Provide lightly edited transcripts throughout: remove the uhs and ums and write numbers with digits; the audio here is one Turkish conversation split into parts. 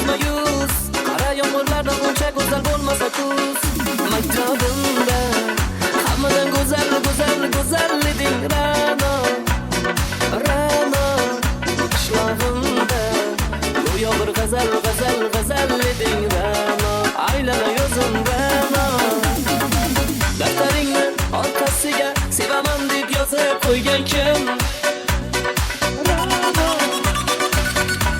mayus qara yomg'irlardan uncha go'zal bo'lmasa tuz maktabimda hammadan go'zal go'zal go'zal eding Ra'no Ra'no qishlog'imda go'yo bir g'azal g'azal g'azal eding Ra'no aylana yozim Ra'no daftaringni orqasiga sevaman deb yozib qo'ygan kim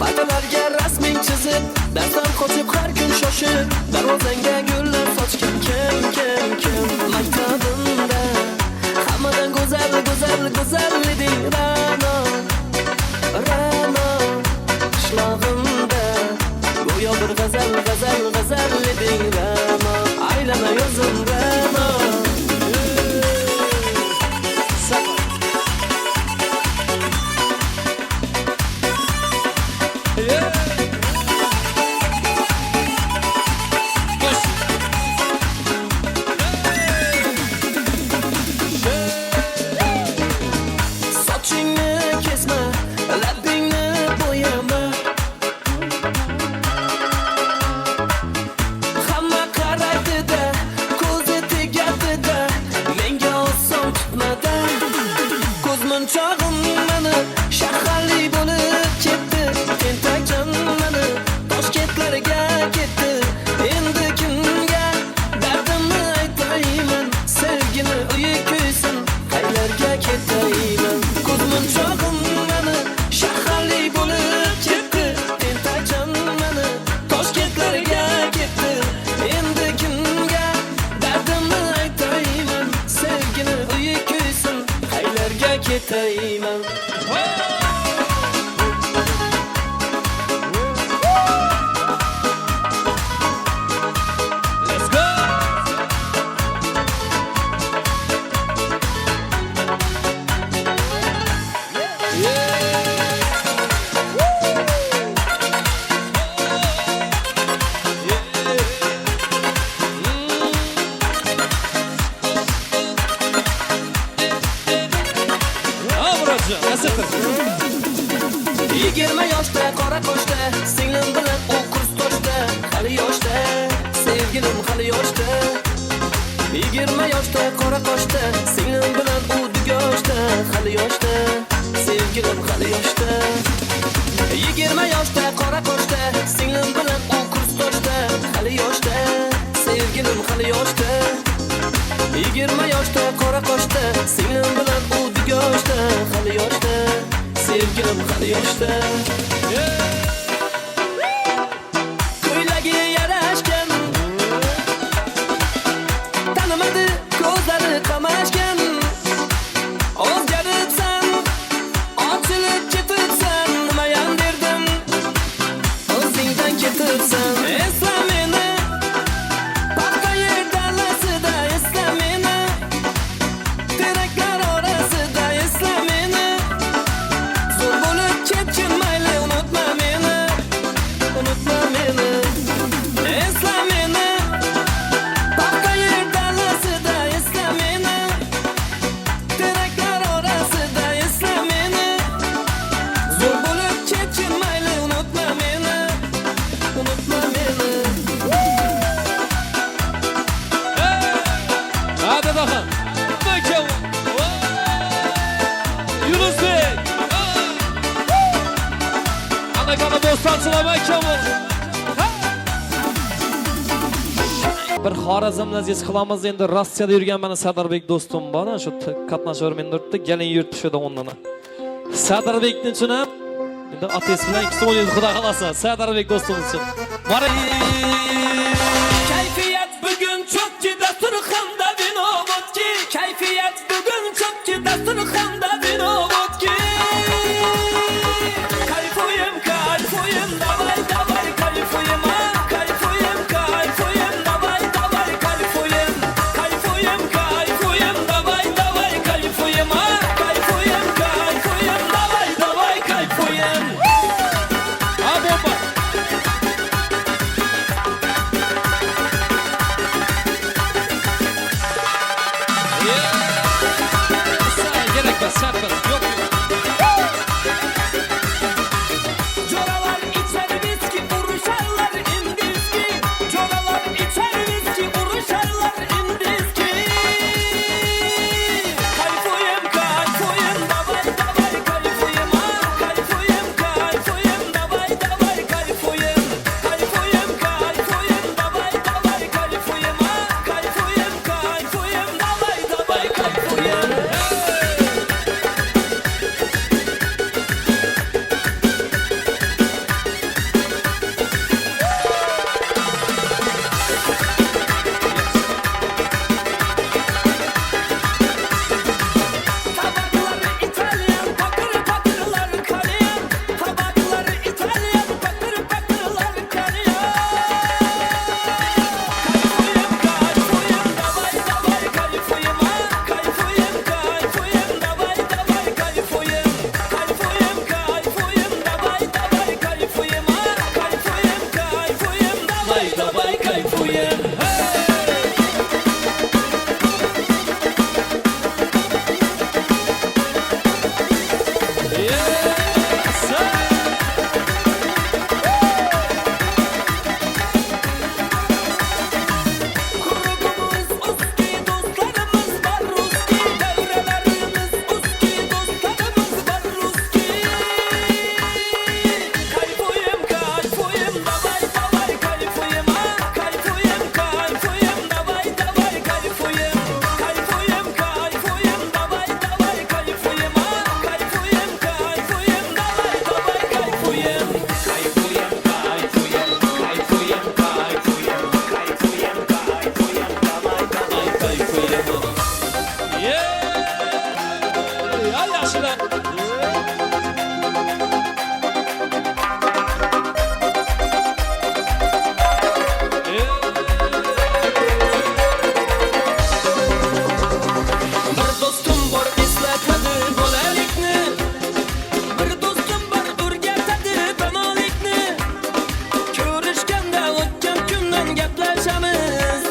Patalarga rasming chizib darsdan qochib har kun shoshib darvozangga gullar sochgan kim maktabimda hammadan go'zal go'zal go'zal eding Ra'no Ra'no qishlog'imda go'yo bir g'azal g'azal g'azal eding Ra'no aylana yozim Ra'no ketayman Let's go Yigirma yoshda qora qoshda singlim bilan u kurs toshda hali yoshda sevgilim hali yoshda 20 yoshda qora qoshda singlim bilan u dugoshda hali yoshda sevgilim hali yoshda 20 yoshda qora qoshda singlim bilan u kurs toshda hali yoshda sevgilim hali yoshda 20 yoshda qora qoshda singlim bilan u dugoshda hali yoshda sevgilim hali yoshda ko'ylagi yarashgan tanimadi ko'zlari qamashgan o'zgaribsan ochilib ketibsan nimayam derdim o'zingdan ketibsan esla meni paxta yer dalasida esla meni teraklar orasida esla meni ketgin mayli unutma meni esla meni paxta yer dalasida esla meni teraklar orasida esla meni zo'r bo'lib ketgin mayli unutma meni hadi bakalım Yunusbek Anakana bostancılamay kamol bir Xorazmdan qilamiz endi Rossiyada yurgan mana Sadarbek do'stim bor, shu qatnashavermen yurtda, galin yurt tushida ondan. Sadarbekning uchun ham endi otes bilan ikkisi o'ynaydi, xudo xolasa. Sadarbek do'stimiz uchun. Mana kayfiyat bugun cho'kki dasturxonda vino vodka. Kayfiyat bugun cho'kki dasturxonda vino vodka. Kayfuyim, davay davay kayfuyim. Kayfuyim, davay davay kayfuyim. Kayfuyim, davay davay kayfuyim. Kayfuyim, davay davay kayfuyim. Ha bomba. Yeah. Yaşlar. Bir dostum bor eslatadi bolalikni, bir dostum bor o'rgatadi donolikni. Ko'rishganda o'tgan kundan gaplashamiz,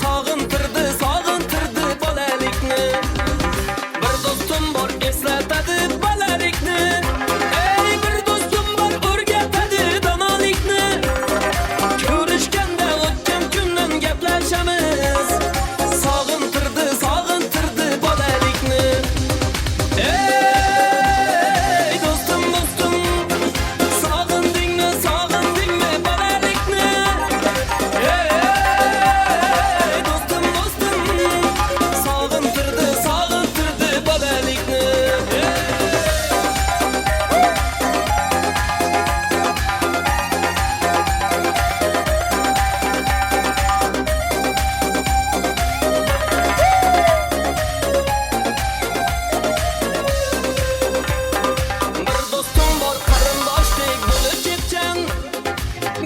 sog'intirdi bolalikni. Bir dostum bor eslatadi bolalikni, ey bir dostum bor o'rgatadi donolikni. Ko'rishganda o'tgan kundan gaplashamiz, sog'intirdi bolalikni. Ey dostum sog'indingmi bolalikni. Ey dostum sog'intirdi bolalikni. Bir dostum bor qarindoshdek bo'lib ketgan,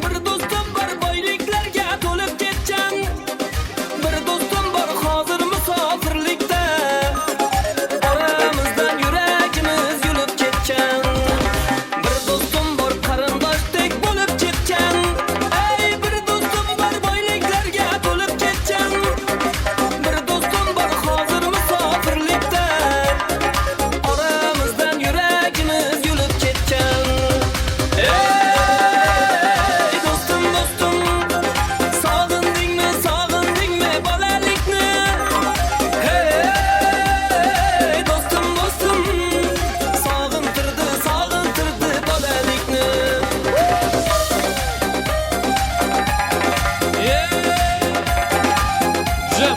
bir dostum bor boyliklarga to'lib ketgan, bir dostum bor hozir musofirlikda, oramizdan yuragimiz yulib ketgan. Bir dostum bor qarindoshdek bo'lib ketgan, ey bir dostum bor boyliklarga to'lib ketgan, bir dostum bor hozir musofirlikda, oramizdan yuragimiz yulib ketgan. Ey dostum sog'indingmi bolalikni. Hey dostum sog'intirdi bolalikni. Jim.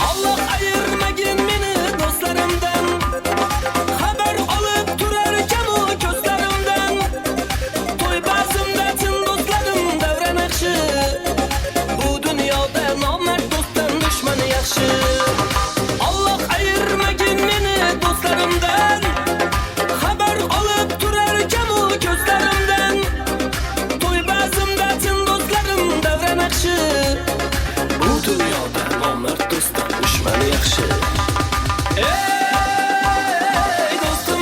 Allah ayırmagin meni do'stlarimdan, xabar olib turarkan u ko'zlarimdan. To'y bazmda chin do'stlarim davra naqshi, bu dunyoda nomard do'stdan dushman yaxshi. Allah ayirmagin meni do'stlarimdan, xabar olib turarkan u ko'zlarimdan. To'y bazmda chin do'stlarim davra naqshi, bu dunyoda nomard do'stdan dushman yaxshi. Ey dostum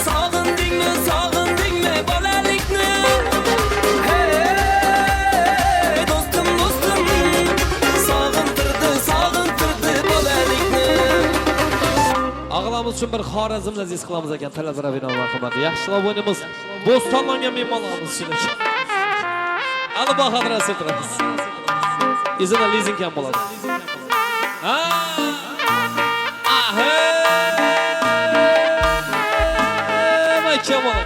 sog'indingmi bolalikni. Hey dostum sog'intirdi bolalikni. Ağlamız için bir Xorazm aziz qilamiz ekan. Talazar Abino marhamat. Yaxshilab o'ynaymiz. Bo'stonlangan mehmonlarimiz uchun. Ana Bahodir asirtiramiz. Izini lizing ham bo'ladi. Ha! Ahe! Kemal.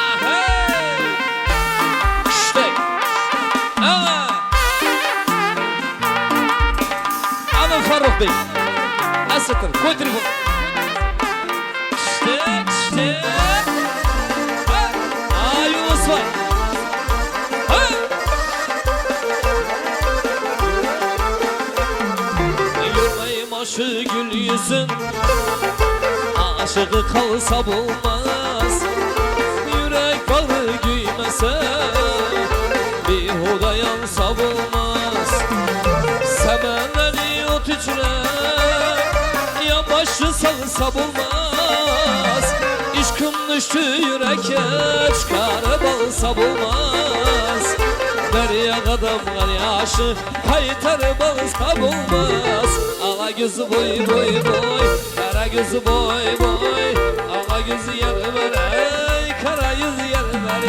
Ahe! Ştek. Ana Farruh Bey. Asittir, koy telefon. Ştek. Yunus var. Yürmeyim aşı gül yüzün, aşığı kalsa bulmaz. Yürek bağı güymese, bir huda yansa bulmaz. Sevenleri ot içine, yamaçlı salsa bulmaz. İşkım düştü yüreğe, çıkarıp alsa bulmaz. Derya kadamlar yaşı, kaytarıp alsa bulmaz. Ala gözü boy, kara gözü boy. Ala gözü yarı ver, kara yüzü yarı ver.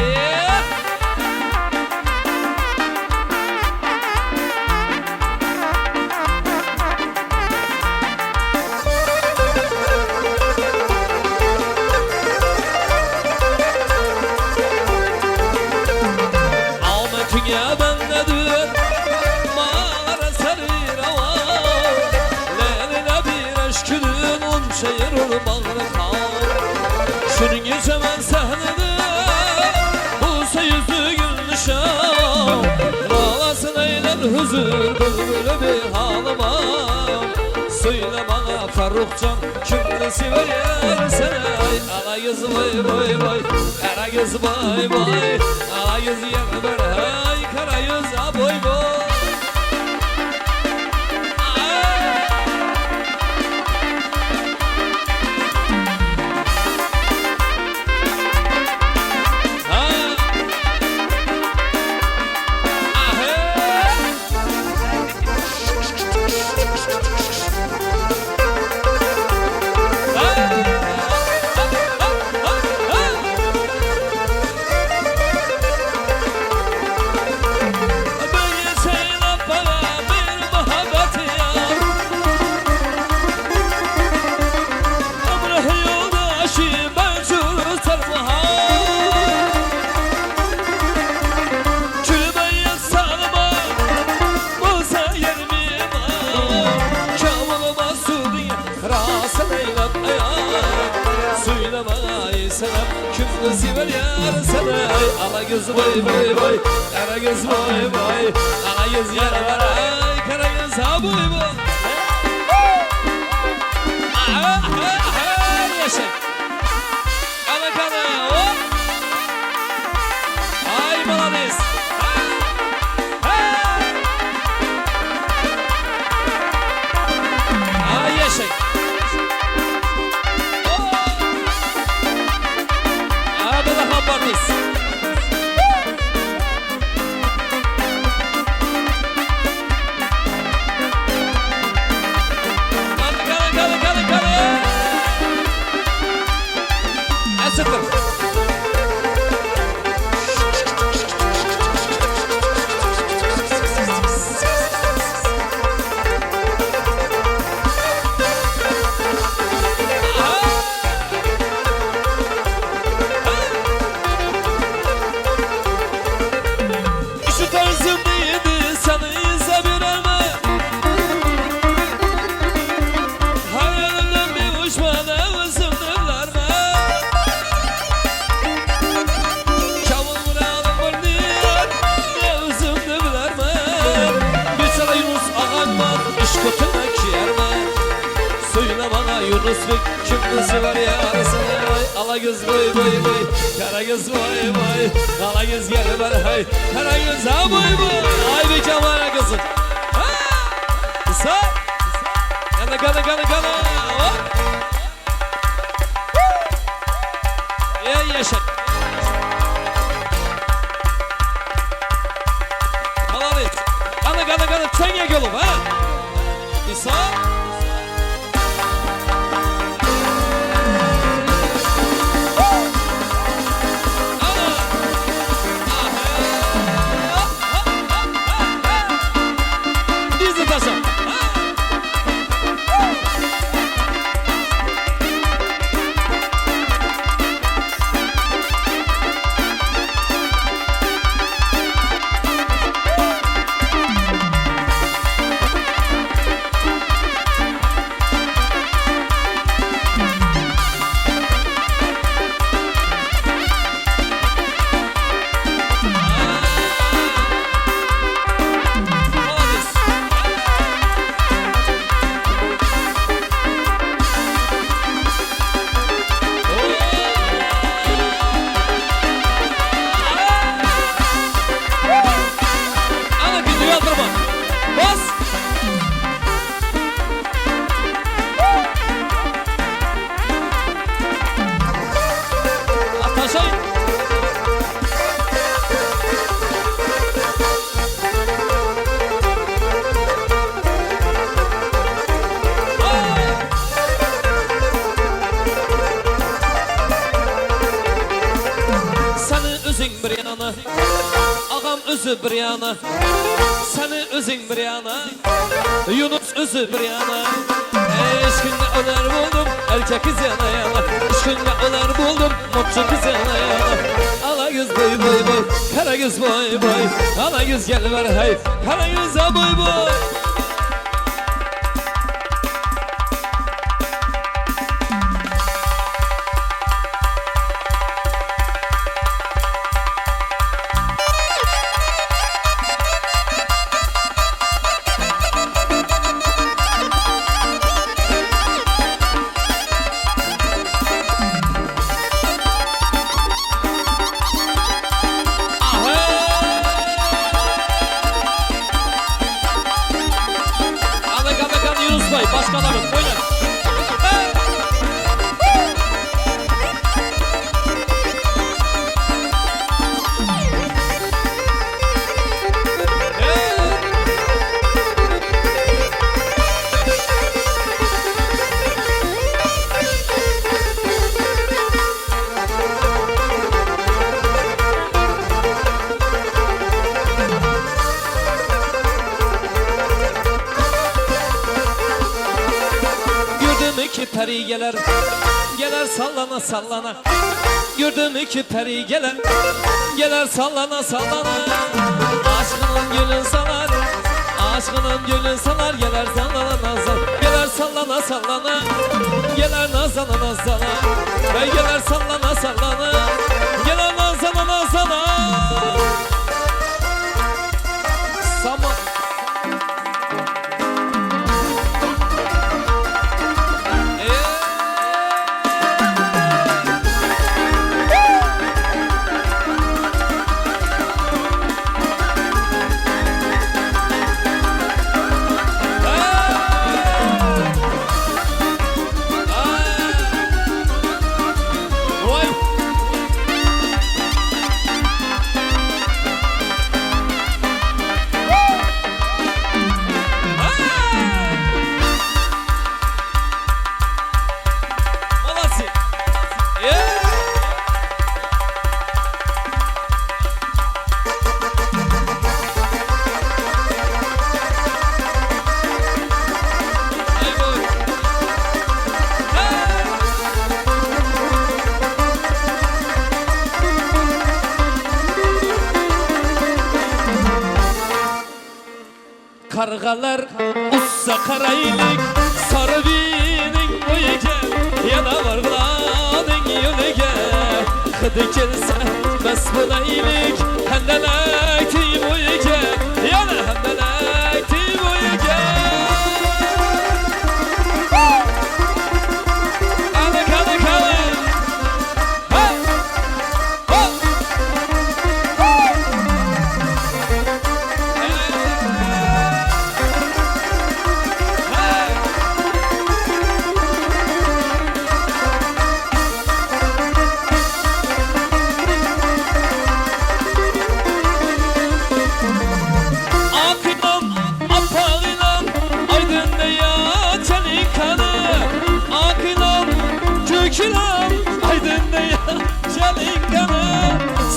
Dünya bendedir, mağara serir hava. Leyline bir aşkının un çayırır bağrı kal. Şunun gece ben seni huzur bülbülü bir halıma. Söyle bana Farukcan kimdi sever yar seni. Ala yüz vay vay vay, kara yüz vay vay. Ala yüz yer ver hay, kara yüz aboy boy. Sever yar seni. Ala göz vay vay vay, kara göz vay vay. Ala göz yar var ay, kara göz ha boy boy. Yaşa. Kana kana hop. Ay молодец. Ay yaşa. Partis. Kale. Asıtır. Kimdi sever yar seni. Ala göz boy boy boy, kara göz boy boy. Ala göz gel ver hay, kara göz ha boy boy. Ay be kamera kızım. Kısa. Kana. Ya yaşa. Молодец. Kana. Sen ye gülüm ha. Kısa. özü bir yana, seni özün bir yana, Yunus özü bir yana. Eşkinde öler buldum, erkek kız yana yana. Eşkinde öler buldum, mutlu kız yana yana. Ala göz boy boy boy, kara göz boy boy. Ala göz gel ver hey, kara göz boy boy. peri gelir, gelir sallana sallana. Gördüm iki peri gelir, gelir sallana sallana. Aşkının gülün salar, aşkının gülün salar, gelir sallana nazar, gelir sallana sallana. Gelir nazana nazana, ve gelir sallana sallana, gelir nazana nazana. Sama. Kargalar ussa karaylık sarı binin boyuca yana vargladın yönüge kıdı kelse besmelaylık hendelekti boyuca yana hendelekti boyuca ana kana kana ha ha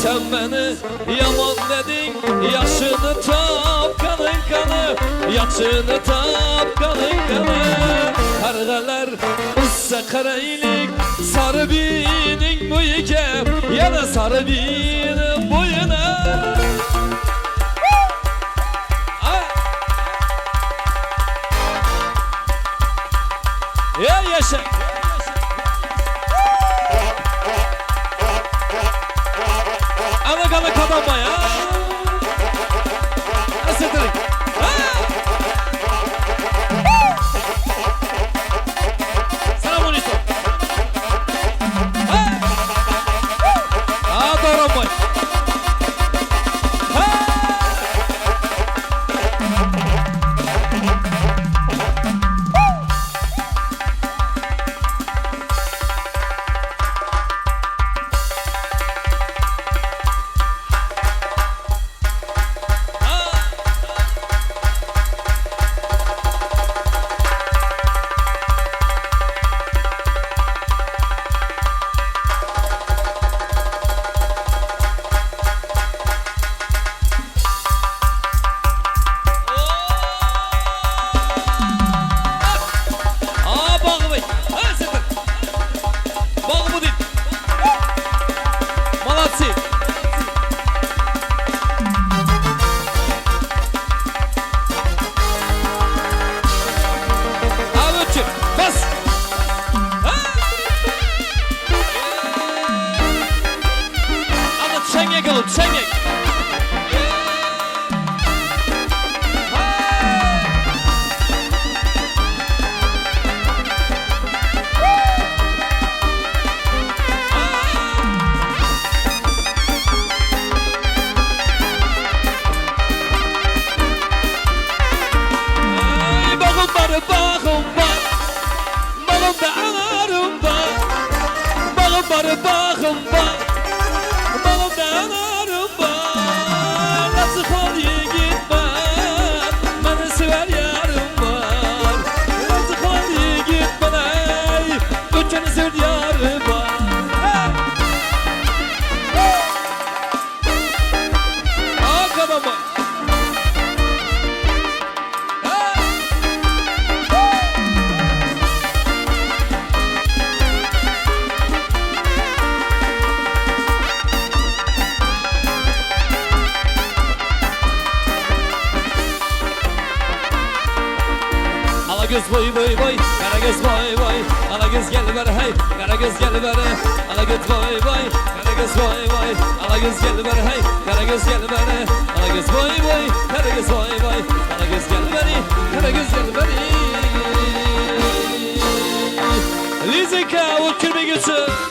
sen beni yaman dedin, yaşını tap kanın kanı, yaşını tap kanın kanı. Kargalar ussa karaylık sarı binin boyuca, yana sarı binin boyuna. Ya yaşa. Ana kana kadama ya. Asıtırık. Selam bonito. Adoro boy. Karagöz boy boy boy, Karagöz boy boy, Alagöz gel ver hey, Karagöz gel ver, Alagöz boy boy, Karagöz boy boy, Alagöz gel ver hey, Karagöz gel ver, Alagöz boy boy, Karagöz boy boy, Alagöz gel ver, Karagöz gel ver. Lizika o'tkirmay gitsin.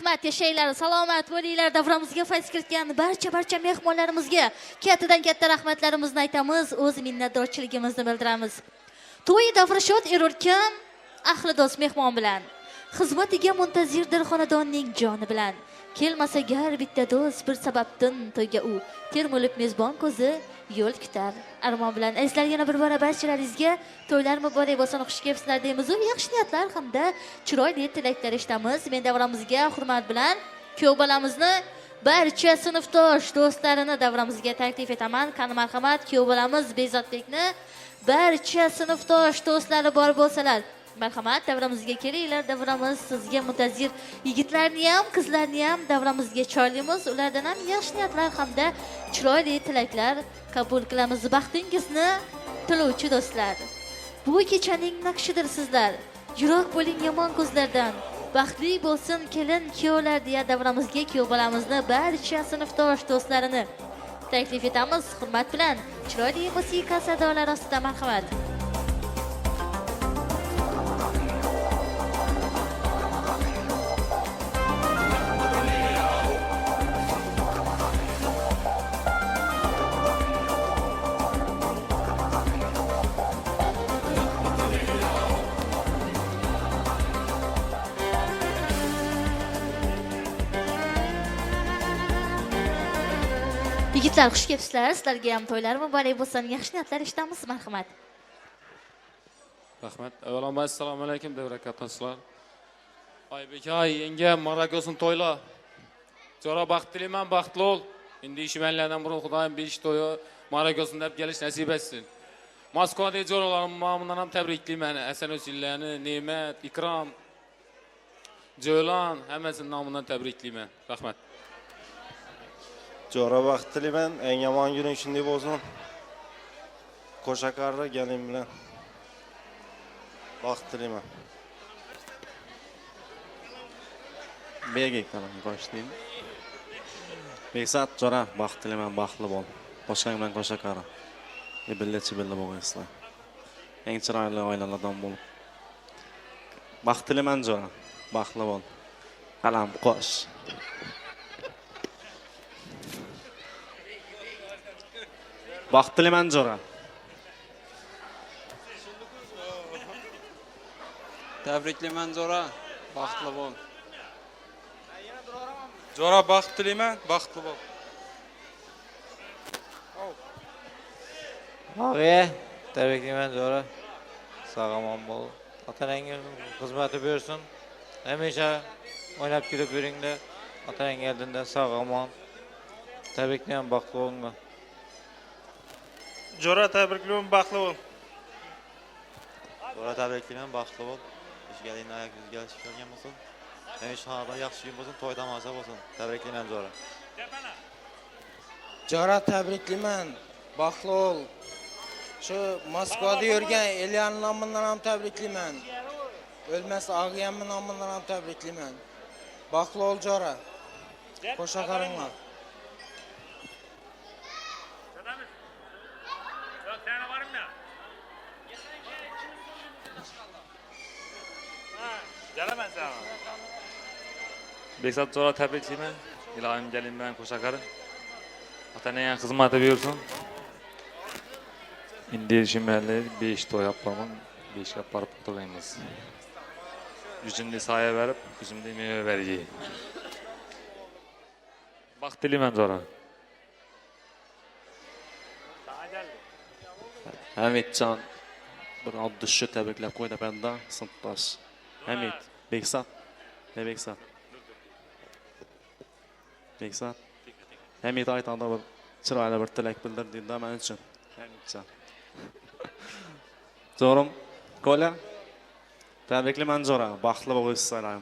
rahmat yashanglar, salomat bo'linglar. Davramizga fayz kiritgan barcha mehmonlarimizga kattadan katta rahmatlarimizni aytamiz, o'z minnatdorchiligimizni bildiramiz. To'y davra shod erurkan ahli do'st mehmon bilan. xizmatiga muntazirdir xonadonning joni bilan. Kelmasa gar bitta do'st bir sababdan to'yga u. Termulib mezbon ko'zi yo'l kutar. Armon bilan azizlar yana bir bora barchalaringizga to'ylar muborak bo'lsin, xush kelibsizlar deymiz. Yaxshi niyatlar hamda chiroyli tilaklar eshitamiz. Men davramizga hurmat bilan kuyov bolamizni barcha sinfdosh do'stlarini davramizga taklif etaman. Qani marhamat, kuyov bolamiz Bezodbekni barcha sinfdosh do'stlari bor bo'lsalar, marhamat davramizga kelinglar. Davramiz sizga muntazir yigitlarni ham, qizlarni ham davramizga chorlaymiz. Ulardan ham yaxshi niyatlar hamda chiroyli tilaklar qabul qilamiz. Baxtingizni tiluvchi do'stlar. Bu kechaning naqshidir sizlar. Yiroq bo'ling yomon ko'zlardan. Baxtli bo'lsin kelin kuyovlar deya davramizga kuyov bolamizni barcha sinfdosh do'stlarini taklif etamiz. Hurmat bilan chiroyli musiqa sadolari ostida marhamat. Yigitlar xush kelibsizlar. Sizlarga ham to'ylar muborak bo'lsin. Yaxshi niyatlar eshitamiz. Marhamat. Rahmat. Avvalambor assalomu alaykum davrakatdoshlar. Oybek aka, yenga Marokosning to'ylar. Jora baxt tilayman, baxtli ol. Endi ishmanlardan burun Xudoyim 5 to'yi Marokosni deb kelish nasib etsin. Moskvada jo'ralarimdan ham tabriklayman. Hasan O'sillarni, Ne'mat, Ikrom, Jo'lan hammasining nomidan tabriklayman. Rahmat. Jora baxt tilayman, eng yomon kuning shunday bo'lsin. Qo'shakarra galing bilan baxt tilayman. Bega qalam boshlayman. Beksat jora baxt tilayman, baxtli bo'l. Qo'shang bilan qo'shakara. Billachi billa bo'lgaysizlar. Eng chiroyli oilalardan bo'lib. Baxt tilayman jora, baxtli bo'l. Qalam qo'sh. Baxt tilayman jora. Tabriklayman Jora, baxtli bo'l. Jora baxt tilayman, baxtli bo'l. Og'ay, tabriklayman Jora. Sog'omon bo'l. Otanangga xizmati bersin. Hamisha o'ynab kulib yuringlar. Otanang oldinda sog'omon. Tabriklayman, baxtli bo'linglar. Jora tabriklayman, baxtli bo'l. Jora tabriklayman, baxtli bo'l. Ishgalikni ayak yuzga chiqargan bo'lsin. Hamisha haqida yaxshi kun bo'lsin, to'y tomosha bo'lsin. Tabriklayman Jora. Jora tabriklayman, baxtli bo'l. Shu Moskvada yurgan Elyan nomidan ham tabriklayman. O'lmasa Ag'yam nomidan ham tabriklayman. Baxtli bo'l Jora. Qo'shaqaringlar. Beksat Jora tabriklayman. Ilohim galim bilan qo'shaqarim. Otanang xizmati buyursin. Endi shimalli 5 to'y yapaman. 5 ga borib to'laymiz. Yuzimda soya berib, yuzimda meva bergi. Baxt tilayman Jora. Hamidjon bir oddiy shu tabriklab qo'ydi banda, sinfdosh. Hamid, Beksat. Beksat. Beksat. Hamid aytanda bir chiroyli bir tilak bildirdingda men uchun. Hamidjon. Zo'rim, qo'la. Tabriklayman Jora, baxtli bo'linglar.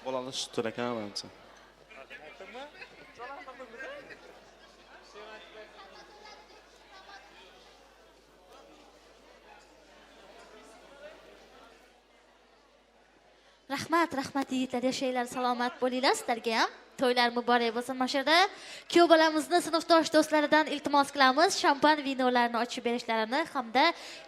Bo'ladi shu tilakam men uchun. Rahmat yigitlar, yashanglar, salomat bo'linglar. Sizlarga ham to'ylar muborak bo'lsin. Mana shu yerda kuyov bolamizni sinfdosh do'stlaridan iltimos qilamiz, shampan vinolarni ochib berishlarini hamda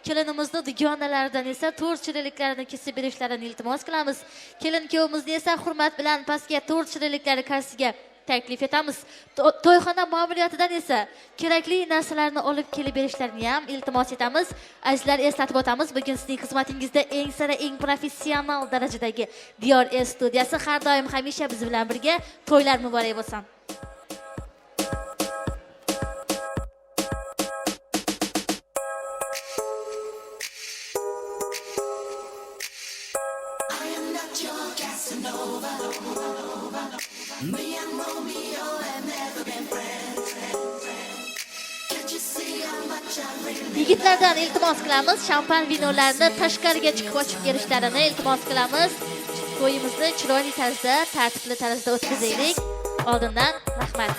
kelinimizni dugonalaridan esa to'rt shirinliklarini kesib berishlarini iltimos qilamiz. Kelin kuyovimizni esa hurmat bilan pastga to'rt shirinliklari karsiga taklif etamiz. To'yxona ma'muriyatidan esa kerakli narsalarni olib kelib berishlarini ham iltimos etamiz. Azizlar, eslatib o'tamiz, bugun sizning xizmatingizda eng sara, eng professional darajadagi Diyor S studiyasi har doim hamisha biz bilan birga. To'ylar muborak bo'lsin. Yigitlardan iltimos qilamiz, shampan vinolarni tashqariga chiqib ochib berishlarini iltimos qilamiz. To'yimizni chiroyli tarzda, tartibli tarzda o'tkazaylik. Oldindan rahmat.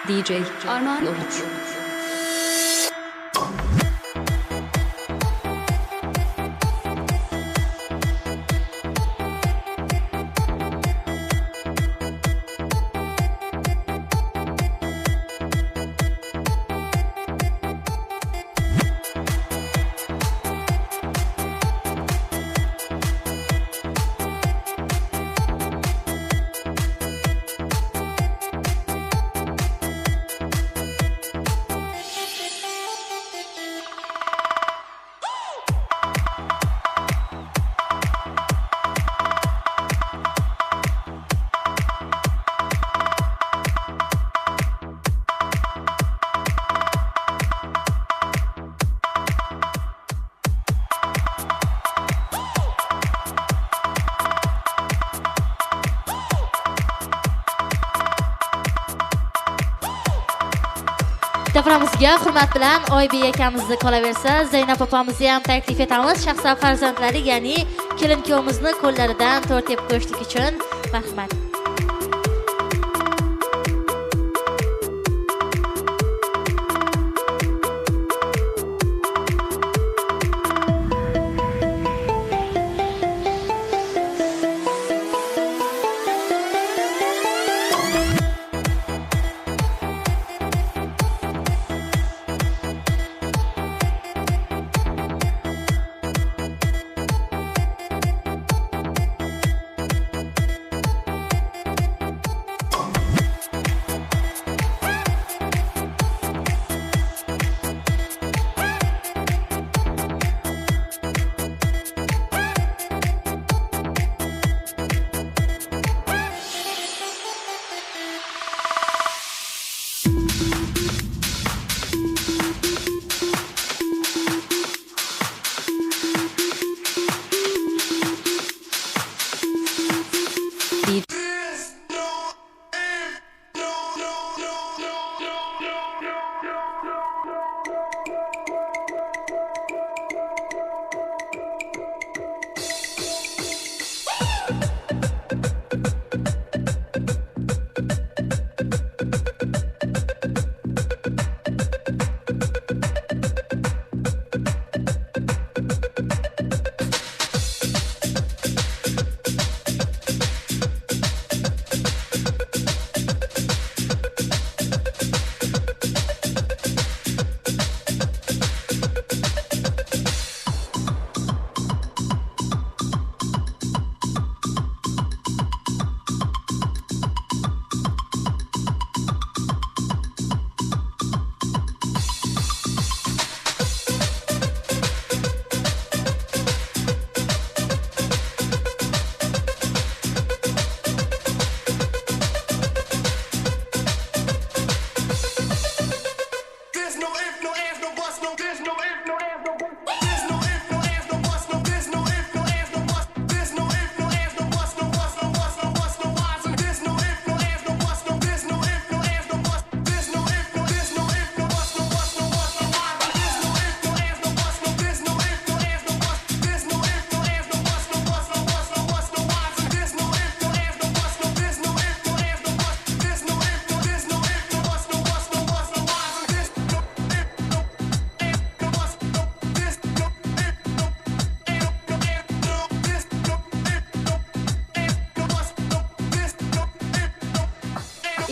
DJ Arman Uluç. Davromizga hurmat bilan Oybek akamizni qolaversa, Zaynab opamizni ham taklif etamiz. Shaxsan farzandlari, ya'ni kelin-kuyovimizni qo'llaridan tortib qo'yishlik uchun marhamat.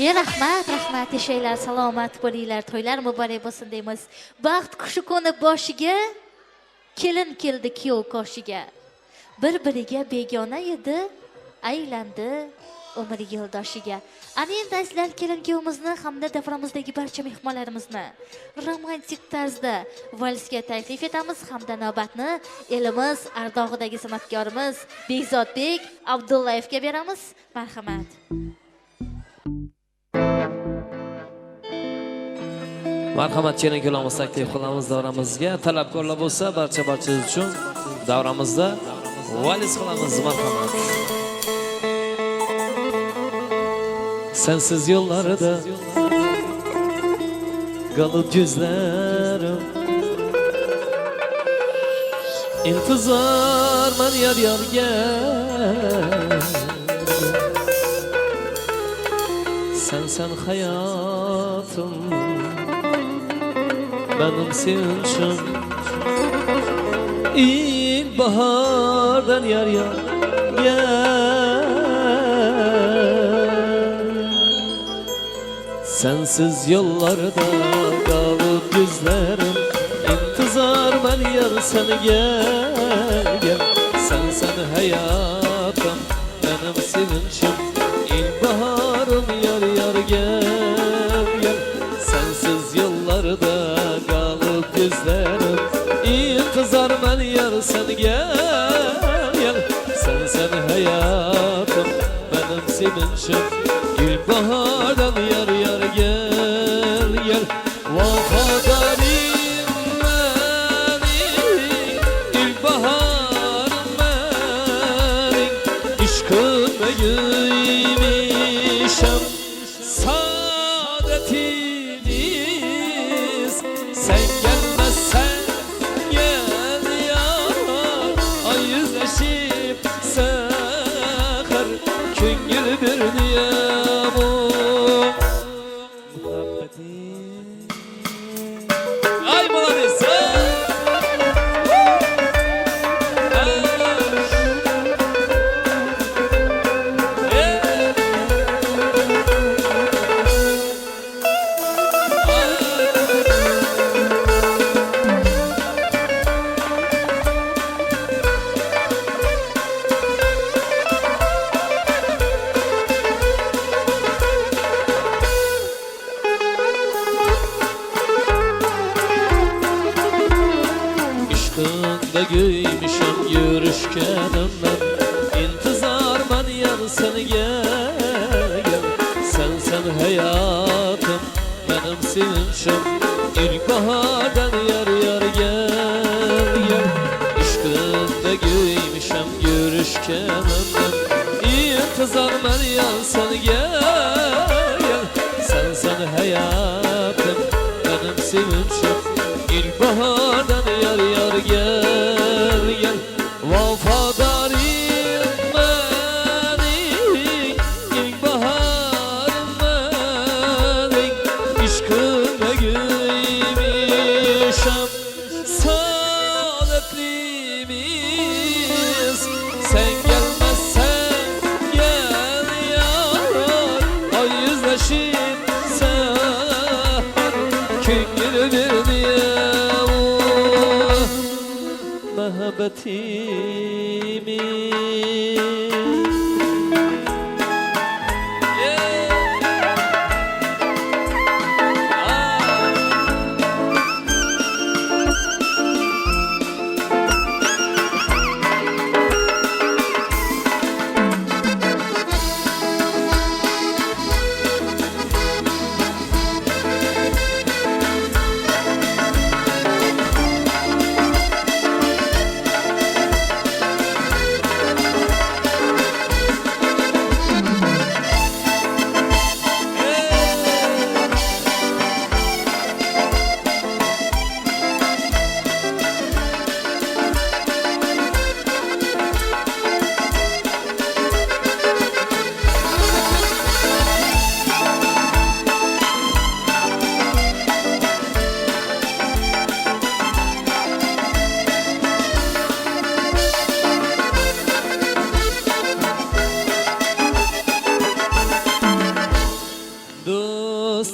Rahmat, eshaklar salomat bo'linglar, to'ylar muborak bo'lsin deymiz. Baxt qushi qo'nib boshiga, kelin keldi kuyov qoshiga. Bir-biriga begona edi, aylandi umr yo'ldoshiga. Ana endi azizlar, kelin kuyovimizni hamda davramizdagi barcha mehmonlarimizni romantik tarzda valsga taklif etamiz hamda navbatni elimiz ardog'idagi san'atkorimiz Bekzodbek Abdullayevga beramiz. Marhamat. Marhamat, kelin kuyovimiz taklif qilamiz davramizga. Talabgorlar bo'lsa, barcha uchun davramizda vals qilamiz. Marhamat. Sensiz yollarda kalıp gözlerim, intizar men yar gel. Sen hayatım, benim sevinçim. İlkbahardan yar gel. Sensiz yollarda kalıp gözlerim, intizar ben yar seni gel. Sen hayatım, benim sevinçim. İlkbaharım yar gel. Sensiz yollarda kalıp gözlerim, intizar ben yar seni gel. Sen hayatım, benim sevinçim. İlkbahardan yar gel. Vafadarim benim, ilkbaharım benim. İşkınla giymişim saadetiniz. Sen gelmezsen gel ya, ay yüzleşip seher küngül bir niyamı. Ay молодец! İşkında giymişim yürüşkenimden, intizar ben yar seni gel. Sen hayatım, benim sevinçim. İlkbahardan yar gel. İşkında giymişim yürüşkenimden, intizar ben yar seni gel. Sen hayatım, benim sevinçim. İlkbahardan yar gel. Vafadarim benim, ilkbaharım benim. İşkına giymişim saadetlimiz. Sen gelmezsen gel yar, ay yüzleşip seher küngül bir muhabbetimi.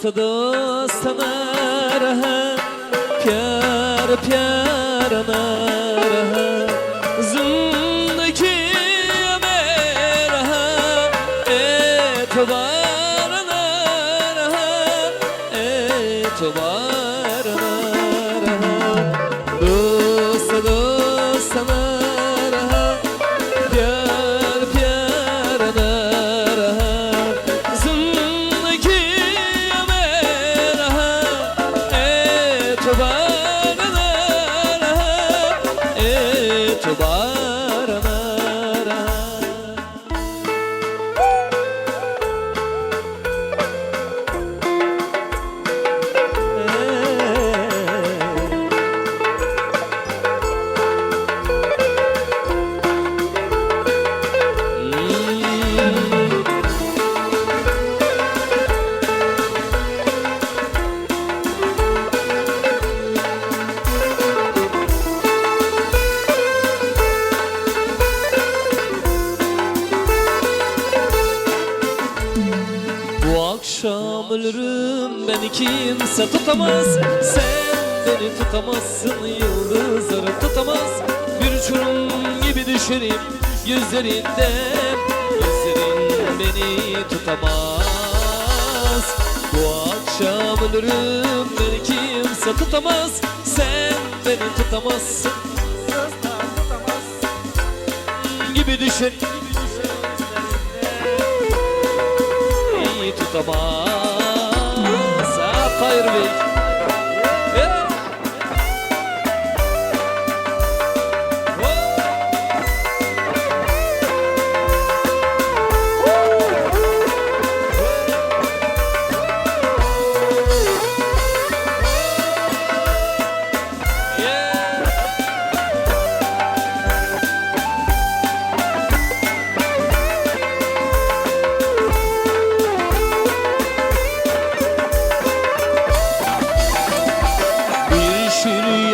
dostana raha pyar pyarana raha zindagi meraha etobarana raha etobarana raha dostana raha pyar pyarana raha zindagi meraha etobarana raha etobarana raha Bu akşam ölürüm beni kimse tutamaz. Sen beni tutamazsın, yıldızları tutamaz. Bir uçurum gibi düşerim yüzlerinden. Yüzlerin beni tutamaz. Bu akşam ölürüm beni kimse tutamaz. Sen beni tutamazsın gibi düşerim tutamaz. Hayır Bey.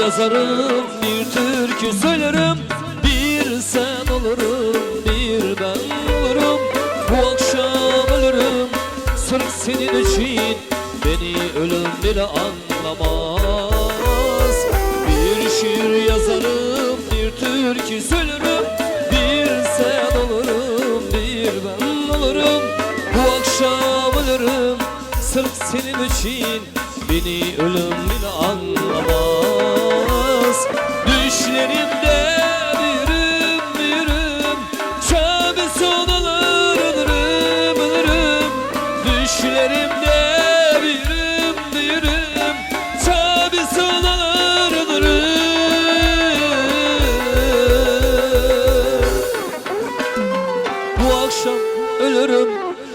Yazarım, bir türkü söylerim, bir sen olurum, bir ben olurum. Bu akşam ölürüm, sırf senin için, beni ölüm bile anlamaz. Bir şiir yazarım, bir türkü söylerim, bir sen olurum, bir ben olurum. Bu akşam ölürüm, sırf senin için, beni ölüm bile anlamaz. Düşlerimde birim birim çabesi olur ölürüm ölürüm. Düşlerimde birim birim çabesi olur ölürüm. Bu akşam ölürüm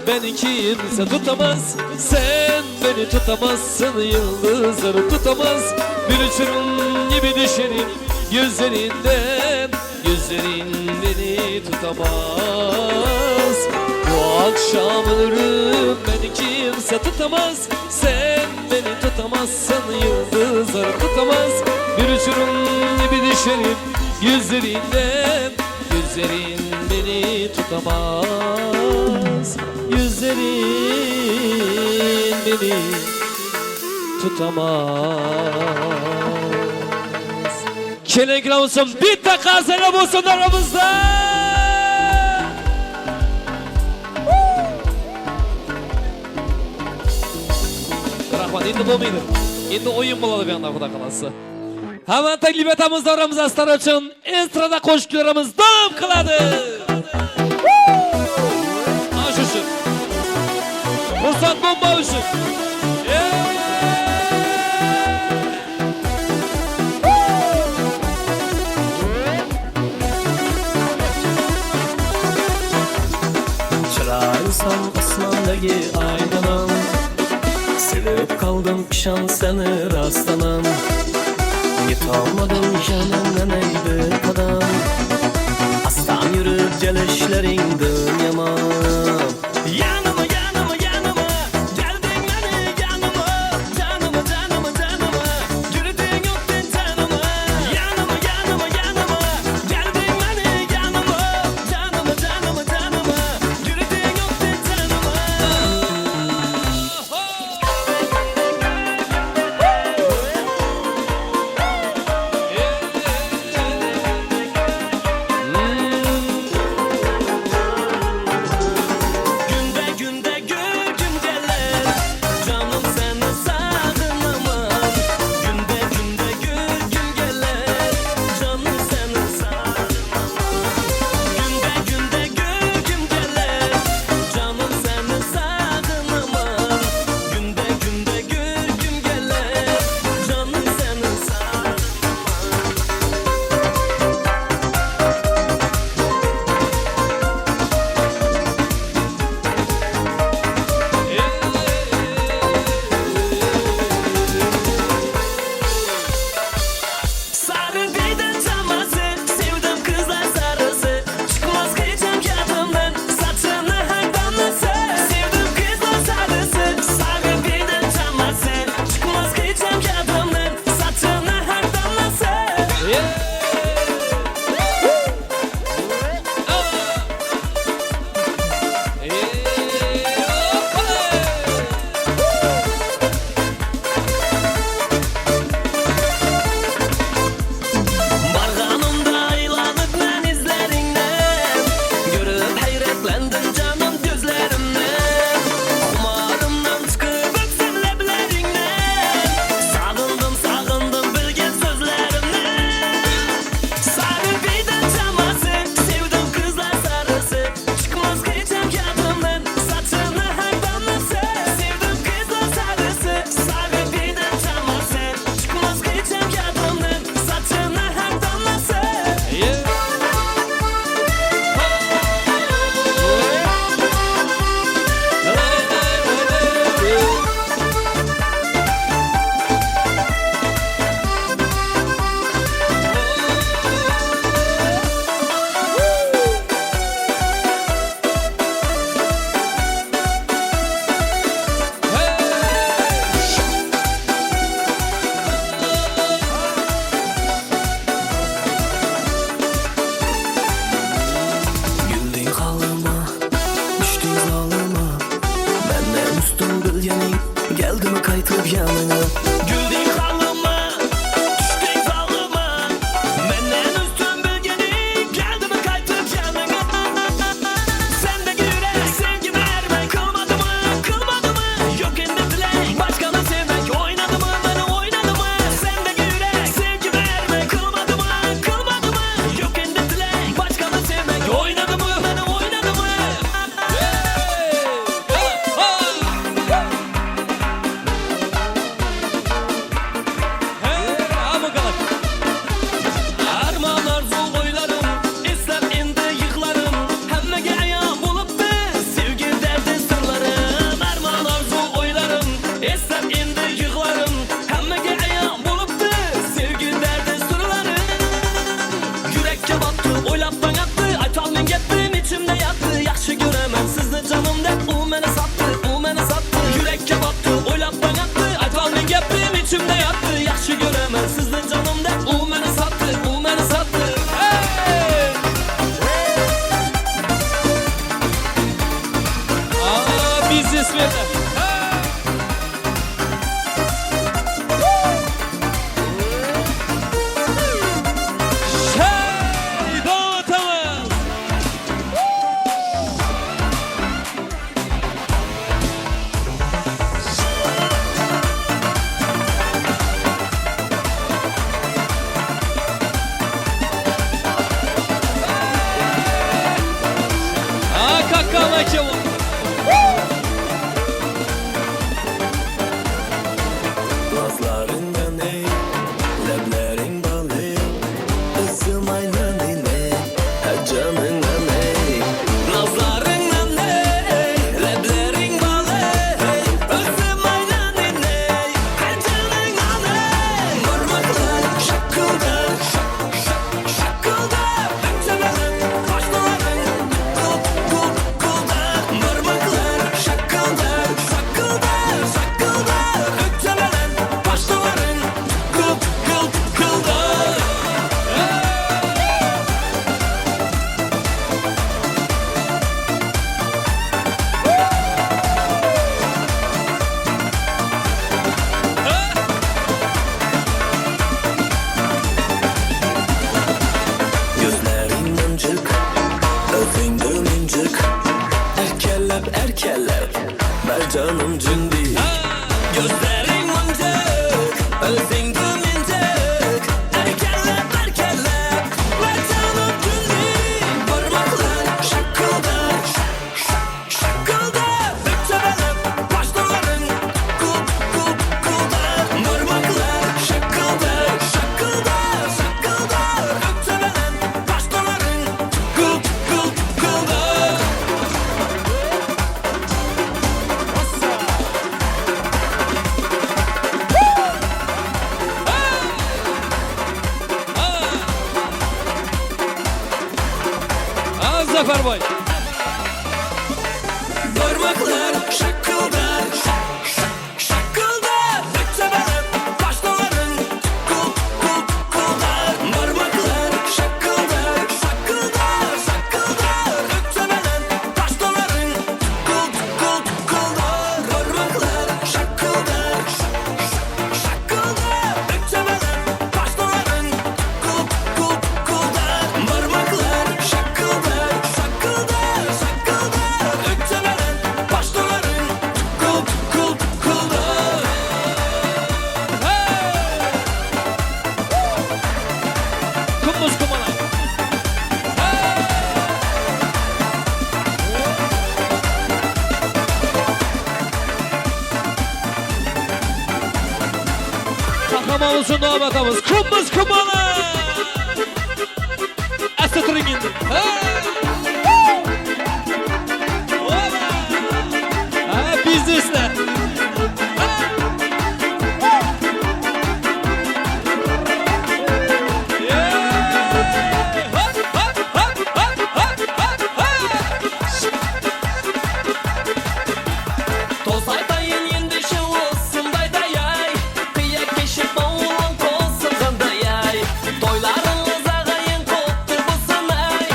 beni kimse tutamaz. Sen beni tutamazsın, yıldızları tutamaz. Bir uçurum gibi düşerim gözlerinden. Gözlerin beni tutamaz. Bu akşam ölürüm beni kimse tutamaz. Sen beni tutamazsın, yıldızları tutamaz. Bir uçurum gibi düşerim gözlerinden. Gözlerin beni tutamaz. Yüzlerin beni tutamaz. Kelengiler olsun, bir dakika selam olsun aramızda. Rahmat, endi bo'lmaydi. Endi o'yin bo'ladi bu yoqda, xudo qalasa. Hamma taklif etamiz aramizda astar uchun estrada qo'shiqlarimiz davom qiladi. Shu uchun. Fursat bomba uchun. Çırağınsam osmondagi aydanam, sevib qoldim ishon seni rostdanam. Yetolmadim janimdan bir qadam, astan yurib jalishlarringdan yomon. Yanıma yanıma yanıma geldin beni yanıma. Canıma canıma canıma yürüdün öptün canıma. Yanıma yanıma yanıma geldin beni yanıma. Canıma canıma canıma yürüdün öptün canıma. baktı, o'ylab tongatdi, aytolmay gapim ichimda yotdi. Yaxshi ko'raman sizni jonim deb, u meni sotdi, u meni sotdi. Yurakka botdi, o'ylab tongatdi, aytolmay gapim ichimda yotdi. Yaxshi ko'raman sizni jonim deb, u meni sotdi, u meni sotdi. Biznesmenlar. Nazlarından ey, leblerin balı, ızım aylanın ey, canından ey. Nazlarından ey, leblerin balı, ızım aylanın ey, canından ey. Parmaklar şakıldar, şakıldar, ötelerin, başların, kuldar. Parmaklar şakıldar, şakıldar, ötelerin, başların, kuldar. Gözlerin mıncık, özün dönüncük, erkelep, ver canım cündi. Gözlerin mıncık, özün dönüncük, erkelep, ver canım cündi. Parmaklar şakıldar, şakıldar, ötelerin, başların, kuldar. Parmaklar şakıldar, ötelerin, başların, kuldar. Zafer Boy. Parmaklar şakıldar, şakıldar, ötelerin, başların, kuldar. Parmaklar şakıldar, ötelerin, başların, kuldar. Parmaklar şakıldar, ötelerin, başların, kuldar. Parmaklar şakıldar, ötelerin, başların, kuldar. Kummuz kumala. Kahraman olsun navbatimiz. Kummuz kumala. Asli turing endi. Bizneslar. Tozaydayin endi shu o'simdayda yay, qiya keshib o'g'lim qo'zg'anda yay. To'ylaringiz ag'ayin qo'pti bo'lsin ay,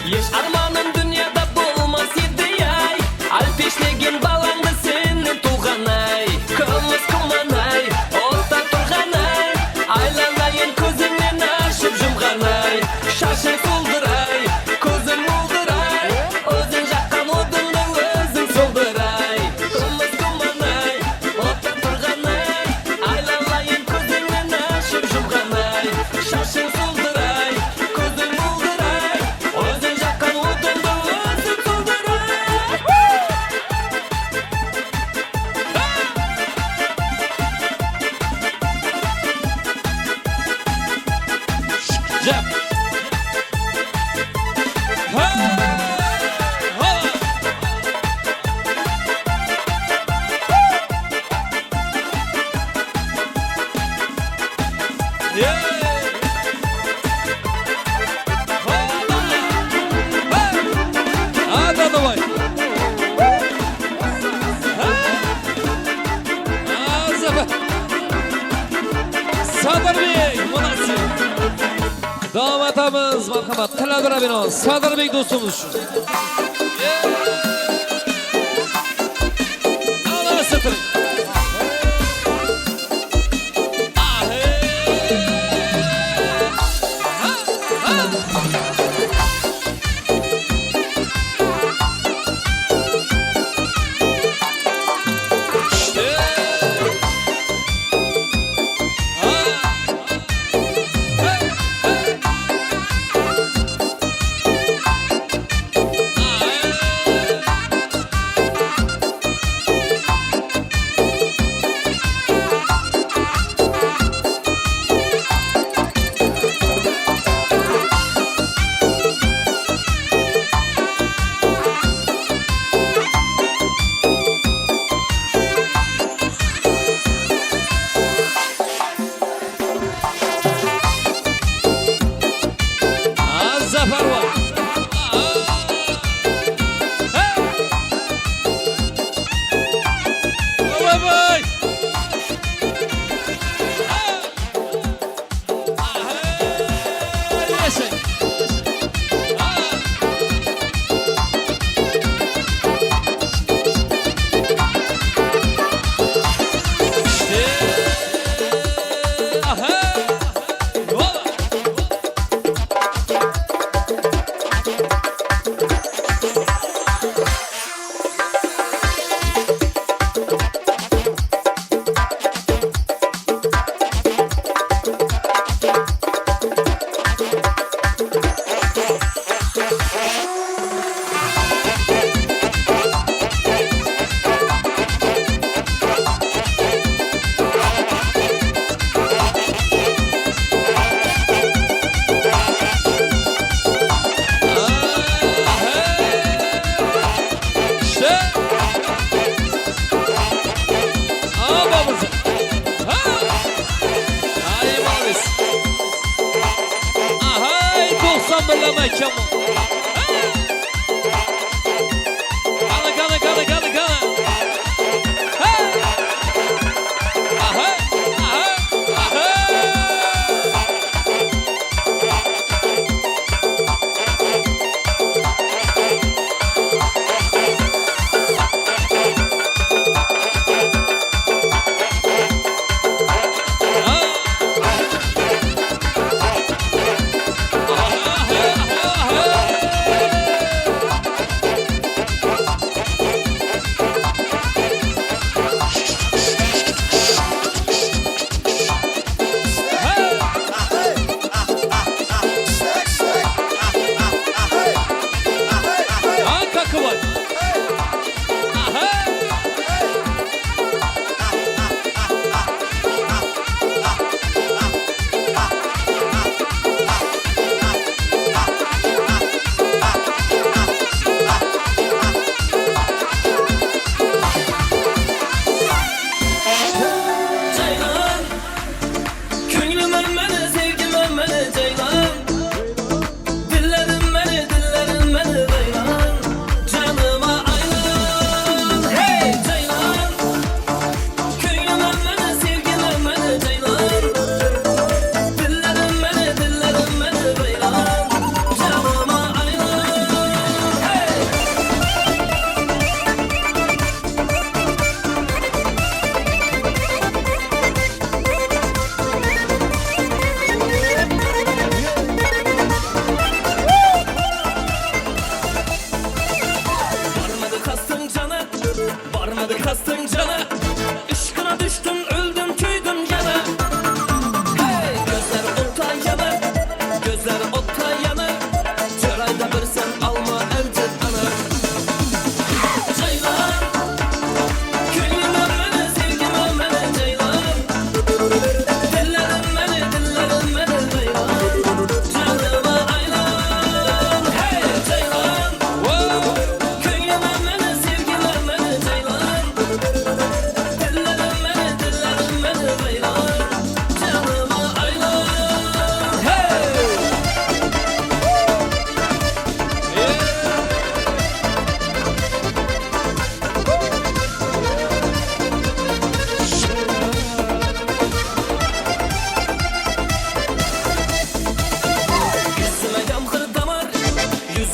Yeş armanım dünyada bulmaz edi ay. Alpeşlegin balangı seni tuğanay. Kımız kumanay, otta turganay. Aylanayın közümden aşıp jumganay. Şaşın solduray, közüm olduray. Özün jakkan odundu özün solduray. Kımız kumanay, otta turganay. Aylanayın közümden aşıp jumganay. Şaşın solduray, közüm olduray. Özün jakkan odundu özün solduray. Cem. Ha! Ha! Yeah! Ha, давай. Sadirbek, молодцы. Davom etamiz, marhamat. Tiladir Abino, Sadirbek do'stimiz uchun. Alloh sitrin.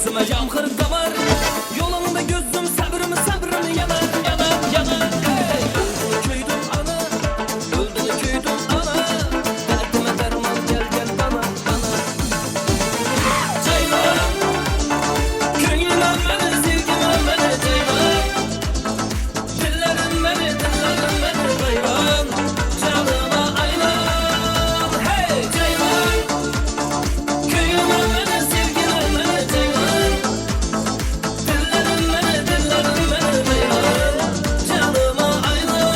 Yüzüme yağmur davar Yolunda gözüm sabrımı yanar Hey! Öldüğünü köydüm ana Öldüğünü köydüm ana Derdime derman gel bana Ceylan Könlüm ölmeli sevgim ölmeli Ceylan Dillerim beni Ceylan Canıma aylan Hey Ceylan Köyüm ölmeli sevgim ölmeli Ceylan Dillerim beni Ceylan Canıma aylan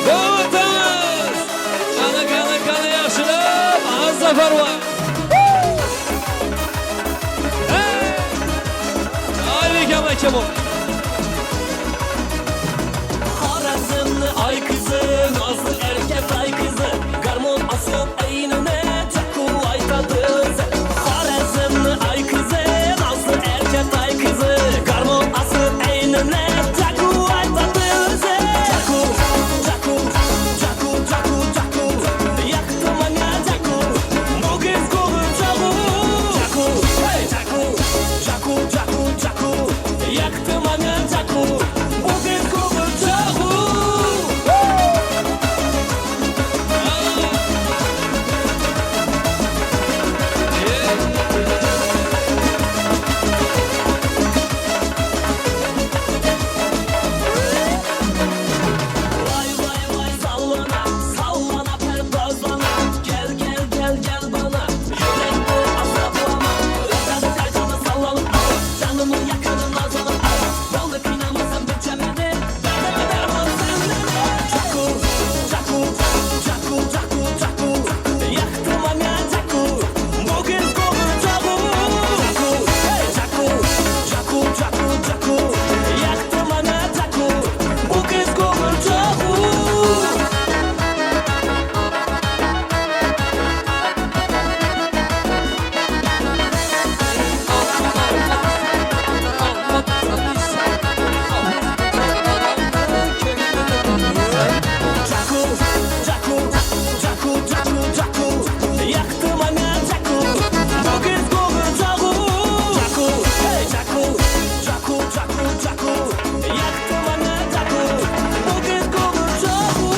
Doğatız! Kanı yaşılım! Az zafer var! Hey! Harika mekan ol! Harazımlı ay kızı Nazlı erkek ay kızı Garmon asıp eynine Çakul ay tadı Harazımlı ay kızı Nazlı erkek ay kızı Garmon asıp eynine Çakul ay tadı Çakul Yaktı bana çakul Bu kız kolu çakul Hey çakul Yaktı bana çakul Bu kız kolu çakul Vay sallana pervazlana Gel bana yürekli azaplama Özel kaçanı sallanıp canımı yakanın azalım Balık inanmasam biçemedi Derdeme derman senden Çakul Yaktı bana çakul Bu kız kolu çakul Hey çakul Yaktı bana çakul Bu kız kolu çakul Çakul Yaktı bana çakul Bu kız kolu çakul Hey çakul Yaktı bana çakul Bu kız kolu çakul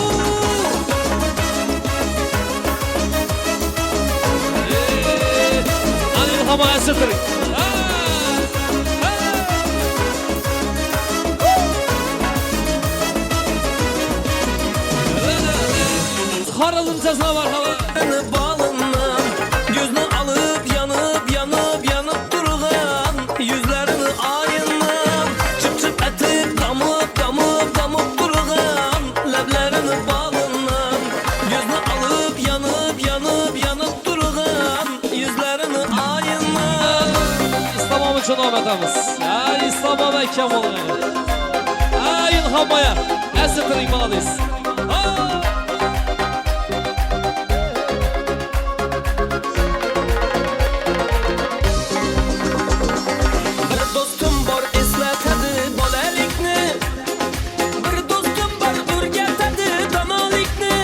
Anil havaya sıtırın! Haralım cezna var hava! Balından gözünü alıp yanıp durğan yüzlerini ayından çıp etip damıp durğan leblerini balından gözünü alıp yanıp durğan yüzlerini ayından İslam'a için Ahmet'imiz. Ya İslam'a da kem olun. Ha ilhamaya. Esittirin baladayız. Bir dostum bor eslatadi bolalikni Bir dostum bor o'rgatadi donolikni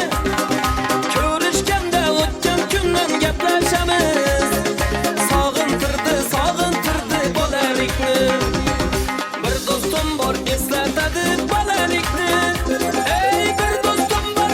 Ko'rishganda o'tgan kundan gaplashamiz Sog'intirdi bolalikni Bir dostum bor eslatadi bolalikni Ey bir dostum bor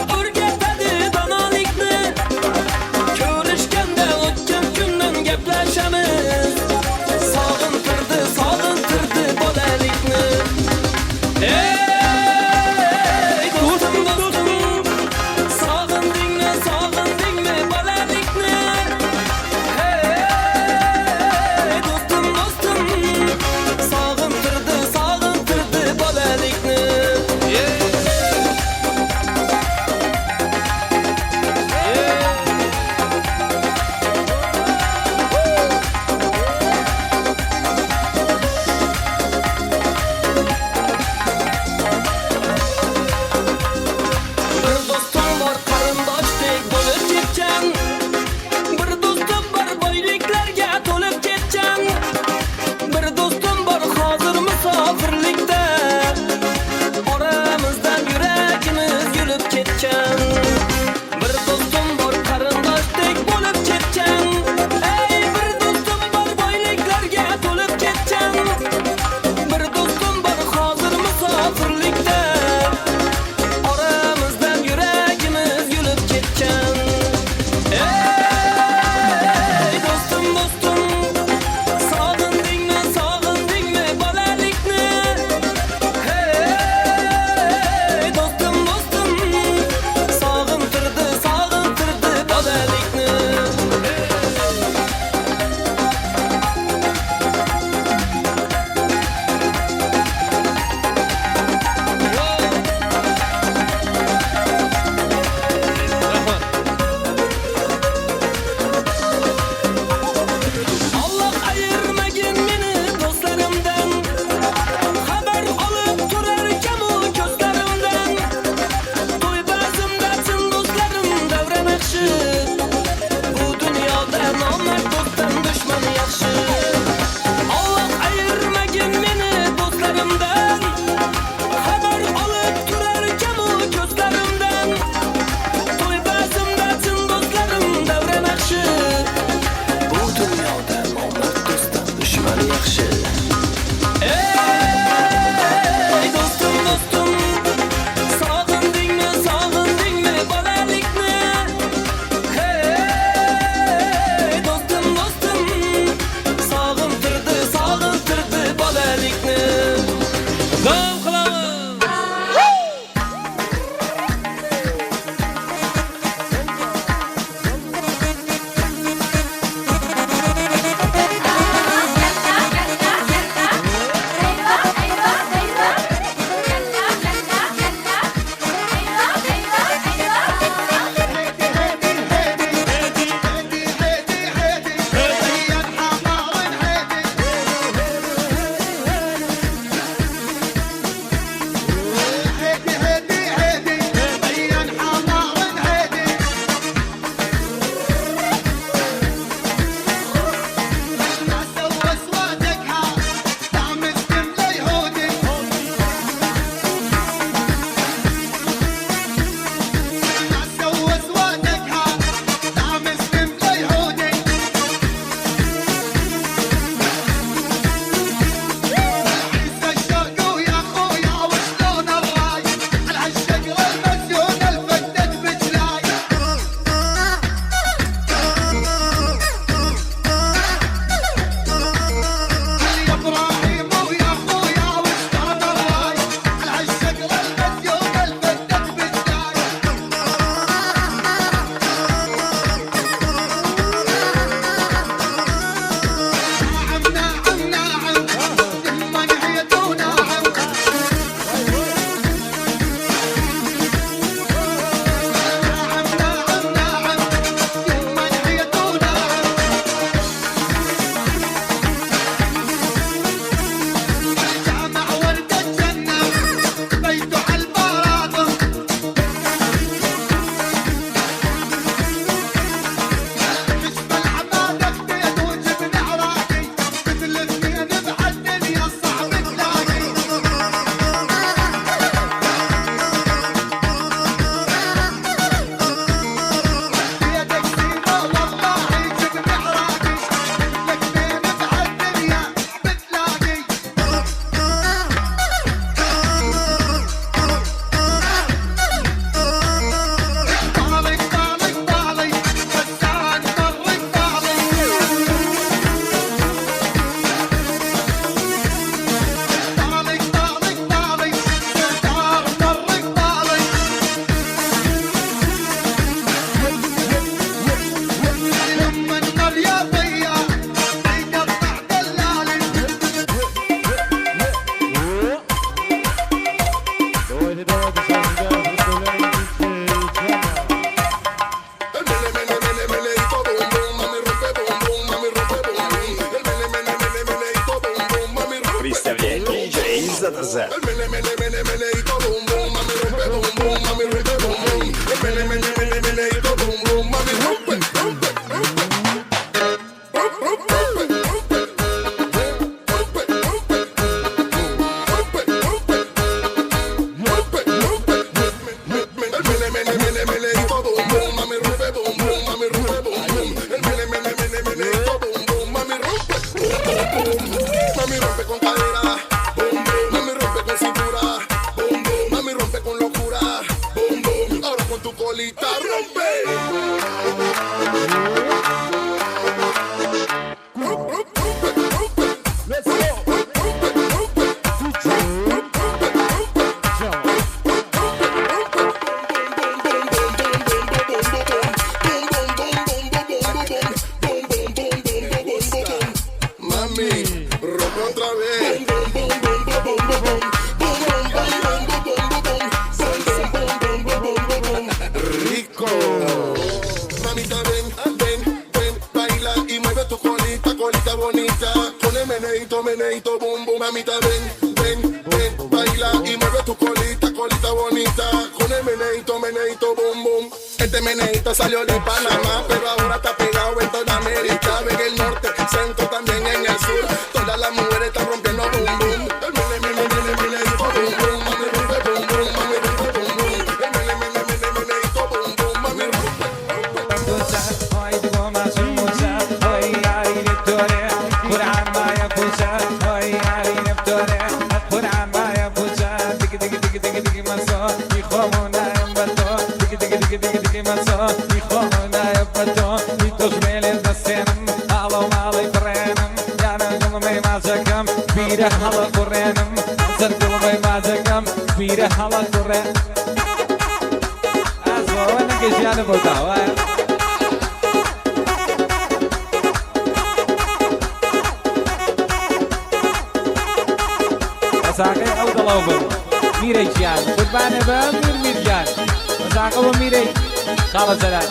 Garza. Meneito boom boom, mami rompe boom boom, mami rompe boom boom. Meneito boom boom, mami rompe, rompe, rompe. Meneito, boom, boom, mamita, ven, baila y mueve tu colita, colita bonita, con el meneito, boom, boom. Este meneito salió de Panamá, pero ahora está pegado en toda América, en el norte, centro, también en el sur, todas las mujeres están rompiendo boom, boom. El meneito, boom, boom, mami, rompe, boom, boom, mami, rompe, boom, boom. El meneito, boom, boom, mami, rompe, هلا قرانم زرت وما مازكم بيره هلا قران اسمع وانا كيشان بوتاوا اساقي او دلوبر ميري جان قربان بام مير جان اساقي وميري خلاص سلام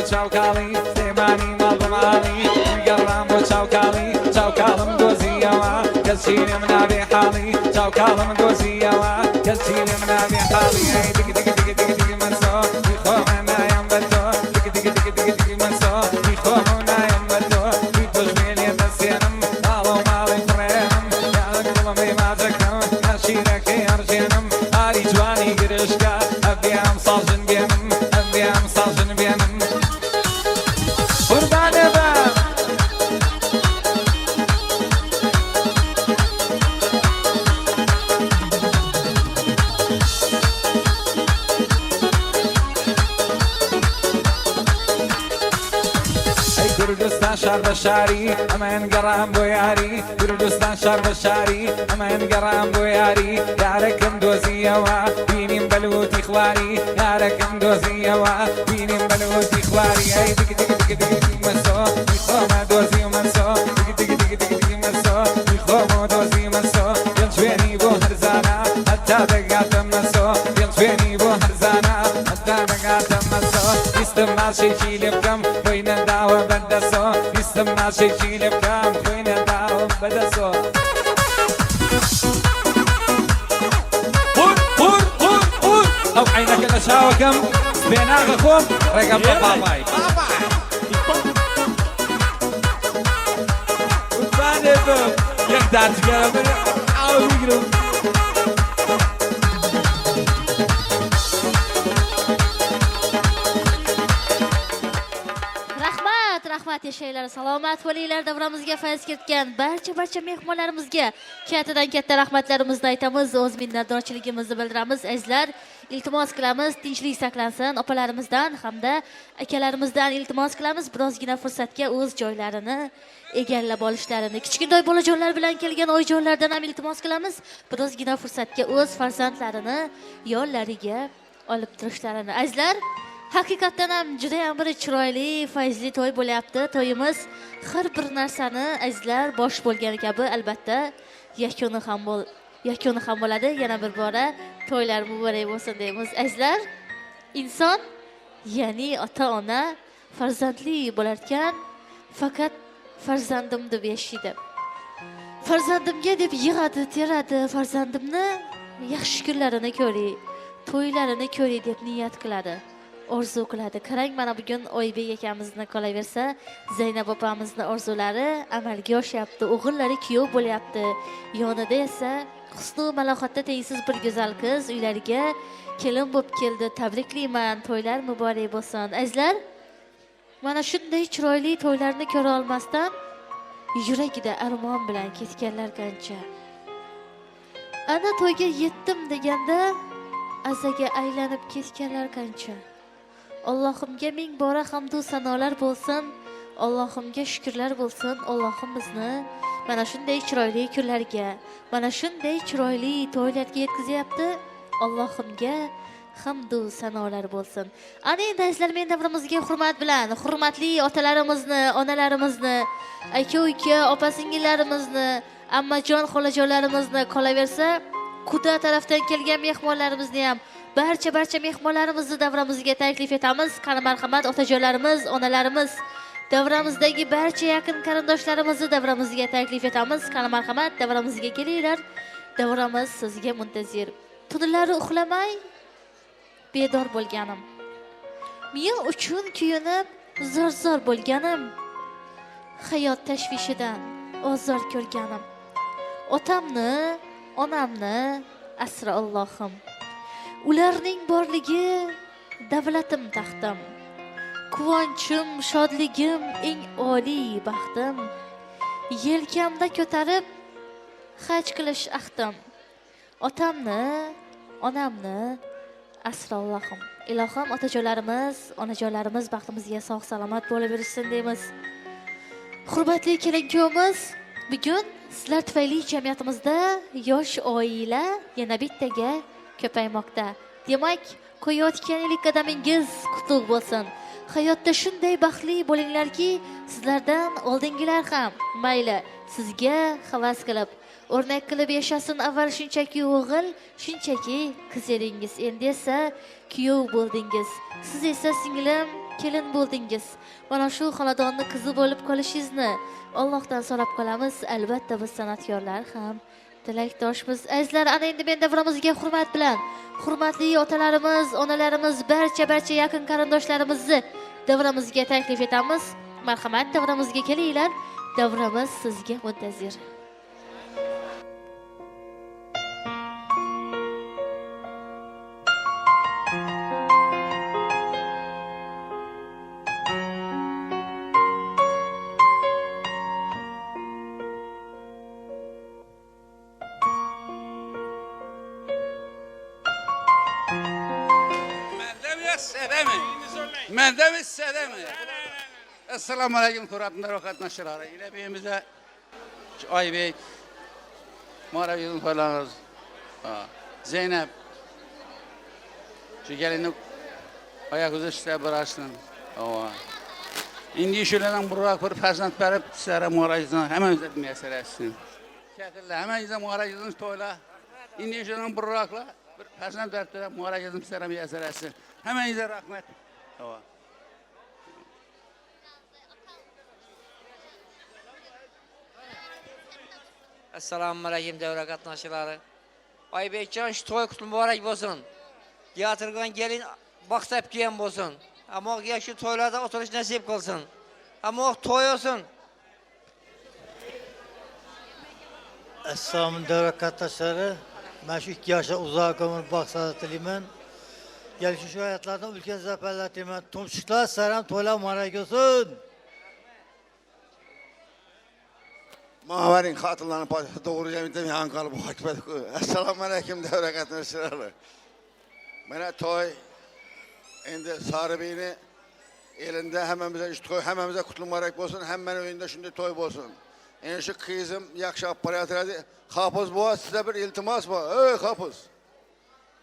Chaucali, Semani Malbamali, Garambo Chaucali, Chaucalam Goziawa, Kasilim Nabi Hali, Chaucalam Goziawa, Kasilim Nabi Hali, Digi Digi Digi Digi Digi Maso, Nikhomana Yambato, Digi Digi Digi Digi Digi Maso, Nikhomana Yambato, Nitos Million Sianam, Alo Mali Prenam, Yalakulame Mazakam, Ashira Arjanam, Ari Jwani Girishka, Abiam Saljan Bianam, Abiam Saljan Bianam. شر بشاري أمان قرام بوياري كردستان شر بشاري أمان قرام بوياري ياركم دوزية وا بيني مبلوتي خواري ياركم دوزية وا بيني مبلوتي خواري أي دق دق دق دق دق مسو يخوما دوزي مسو دق دق دق دق دق مسو يخوما دوزي مسو يلجويني بو هرزانا حتى دقات مسو يلجويني بو هرزانا حتى دقات مسو يستمع شي لبكم وين الدعوة بدسو يستمع شي لبكم وين الدعوة بدسو قول أو عينك الأشاوكم بيناغكم رقم باباي وفانيكم يقدر تقرب أو يقرب rahmat yashanglar, salomat bo'linglar. Davramizga fayz ketgan barcha mehmonlarimizga kattadan katta rahmatlarimizni aytamiz, o'z minnatdorchiligimizni bildiramiz. Azizlar, iltimos qilamiz, tinchlik saqlansin. Opalarimizdan hamda akalarimizdan iltimos qilamiz, birozgina fursatga o'z joylarini egallab olishlarini. Kichkintoy bolajonlar bilan kelgan oyijonlardan ham iltimos qilamiz, birozgina fursatga o'z farzandlarini yo'llariga olib turishlarini. Azizlar, haqiqatan ham juda ham bir chiroyli, fayzli to'y bo'lyapti. To'yimiz har bir narsani azizlar bosh bo'lgani kabi albatta yakuni ham yakuni ham bo'ladi. Yana bir bora to'ylar muborak bo'lsin deymiz. Azizlar, inson, ya'ni ota-ona farzandli bo'larkan, faqat farzandim deb yashaydi. Farzandimga deb yig'adi, teradi, farzandimni yaxshi kunlarini ko'ray, to'ylarini ko'ray deb niyat qiladi, orzu qiladi. Qarang, mana bugun Oybek akamizni qolaversa, Zaynab opamizni orzulari amalga oshyapti. O'g'illari kuyov bo'lyapti. Yonida esa husn va malohatda tengsiz bir go'zal qiz uylariga kelin bo'lib keldi. Tabriklayman, to'ylar muborak bo'lsin. Azizlar, mana shunday chiroyli to'ylarni ko'ra olmasdan yuragida armon bilan ketganlar qancha. Ana to'yga yetdim deganda azaga aylanib ketganlar qancha. Allohimga ming bora hamd va sanolar bo'lsin. Allohimga shukrlar bo'lsin. Allohim bizni mana shunday chiroyli kunlarga, mana shunday chiroyli to'ylarga yetkazyapti. Allohimga hamd va sanolar bo'lsin. Ana endi azizlar, men davrimizga hurmat bilan hurmatli otalarimizni, onalarimizni, aka-uka, opa-singillarimizni, ammajon, xolajonlarimizni, qolaversa Quda tarafdan kelgan mehmonlarimizni ham barcha mehmonlarimizni davramizga taklif etamiz. Qani marhamat, otajonlarimiz, onalarimiz, davramizdagi barcha yaqin qarindoshlarimizni davramizga taklif etamiz. Qani marhamat, davramizga kelinglar. Davramiz sizga muntazir. Tunlari uxlamay bedor bo'lganim, men uchun kuyunib zor bo'lganim, hayot tashvishidan ozor ko'rganim, otamni, onamni asra Allohim. Ularning borligi davlatim, taxtim, quvonchim, shodligim, eng oliy baxtim. Yelkamda ko'tarib haj qilish ahdim. Otamni, onamni asra Allohim. Ilohim otajonlarimiz, onajonlarimiz baxtimizga sog' salomat bo'laversin deymiz. Hurmatli kelin-kuyovimiz, bugun sizlar tufayli jamiyatimizda yosh oila yana bittaga ko'paymoqda. Demak, qo'yayotgan qadamingiz qutlug' bo'lsin. Hayotda shunday baxtli bo'linglarki, sizlardan oldingilar ham mayli sizga havas qilib, o'rnak qilib yashasin. Avval shunchaki o'g'il, shunchaki qiz edingiz. Endi esa kuyov bo'ldingiz. Siz esa singlim, kelin bo'ldingiz. Mana shu xonadonni qizi bo'lib qolishingizni Allohdan so'rab qolamiz. Albatta biz san'atkorlar ham tilakdoshmiz. Azizlar, ana endi men davramizga hurmat bilan hurmatli otalarimiz, onalarimiz, barcha yaqin qarindoshlarimizni davramizga taklif etamiz. Marhamat, davramizga kelinglar. Davramiz sizga muntazir. Assalamu alaikum hurmatli qatnashchilar. Ila beyimizda Oybek, Moraviy falan, Zeynep, şu gelini ayak üzerinde bıraksın. İndi şöyleden buraya bir farzand verip sizlere Morayiz'den hemen üzerinde mesele etsin. Şekilde hemen izle Morayiz'den toyla. İndi şöyleden buraya bir farzand verip de Morayiz'den sizlere mesele etsin. Hemen izle rahmet. Assalomu alaykum davra qatnashchilari. Oybekjon, shu to'y qutlug' muborak bo'lsin. Yatirgan gelin baxtap kelgan bo'lsin. Ammo shu to'ylarda o'tirish nasib qilsin. Ammo to'y olsin. Assalomu davra qatnashchilari. Men shu 2 yoshda uzoq umr baxsada tilayman. Kelishib shu hayotlarda ulkan zafarlar tilayman. Tumshuqlar saram to'ylar muborak bo'lsin. Mavarin xatırlarını doğru yemindim yankılı bu hakibet. Esselamu aleyküm devre katmışları. Bana toy, indi sarı beyni elinde hemimize işte toy, hemimize kutlu mübarek olsun, hemen önünde şimdi toy olsun. En şu kızım yakşı aparat verdi. Hafız bu, size bir iltimas var. Ey hafız.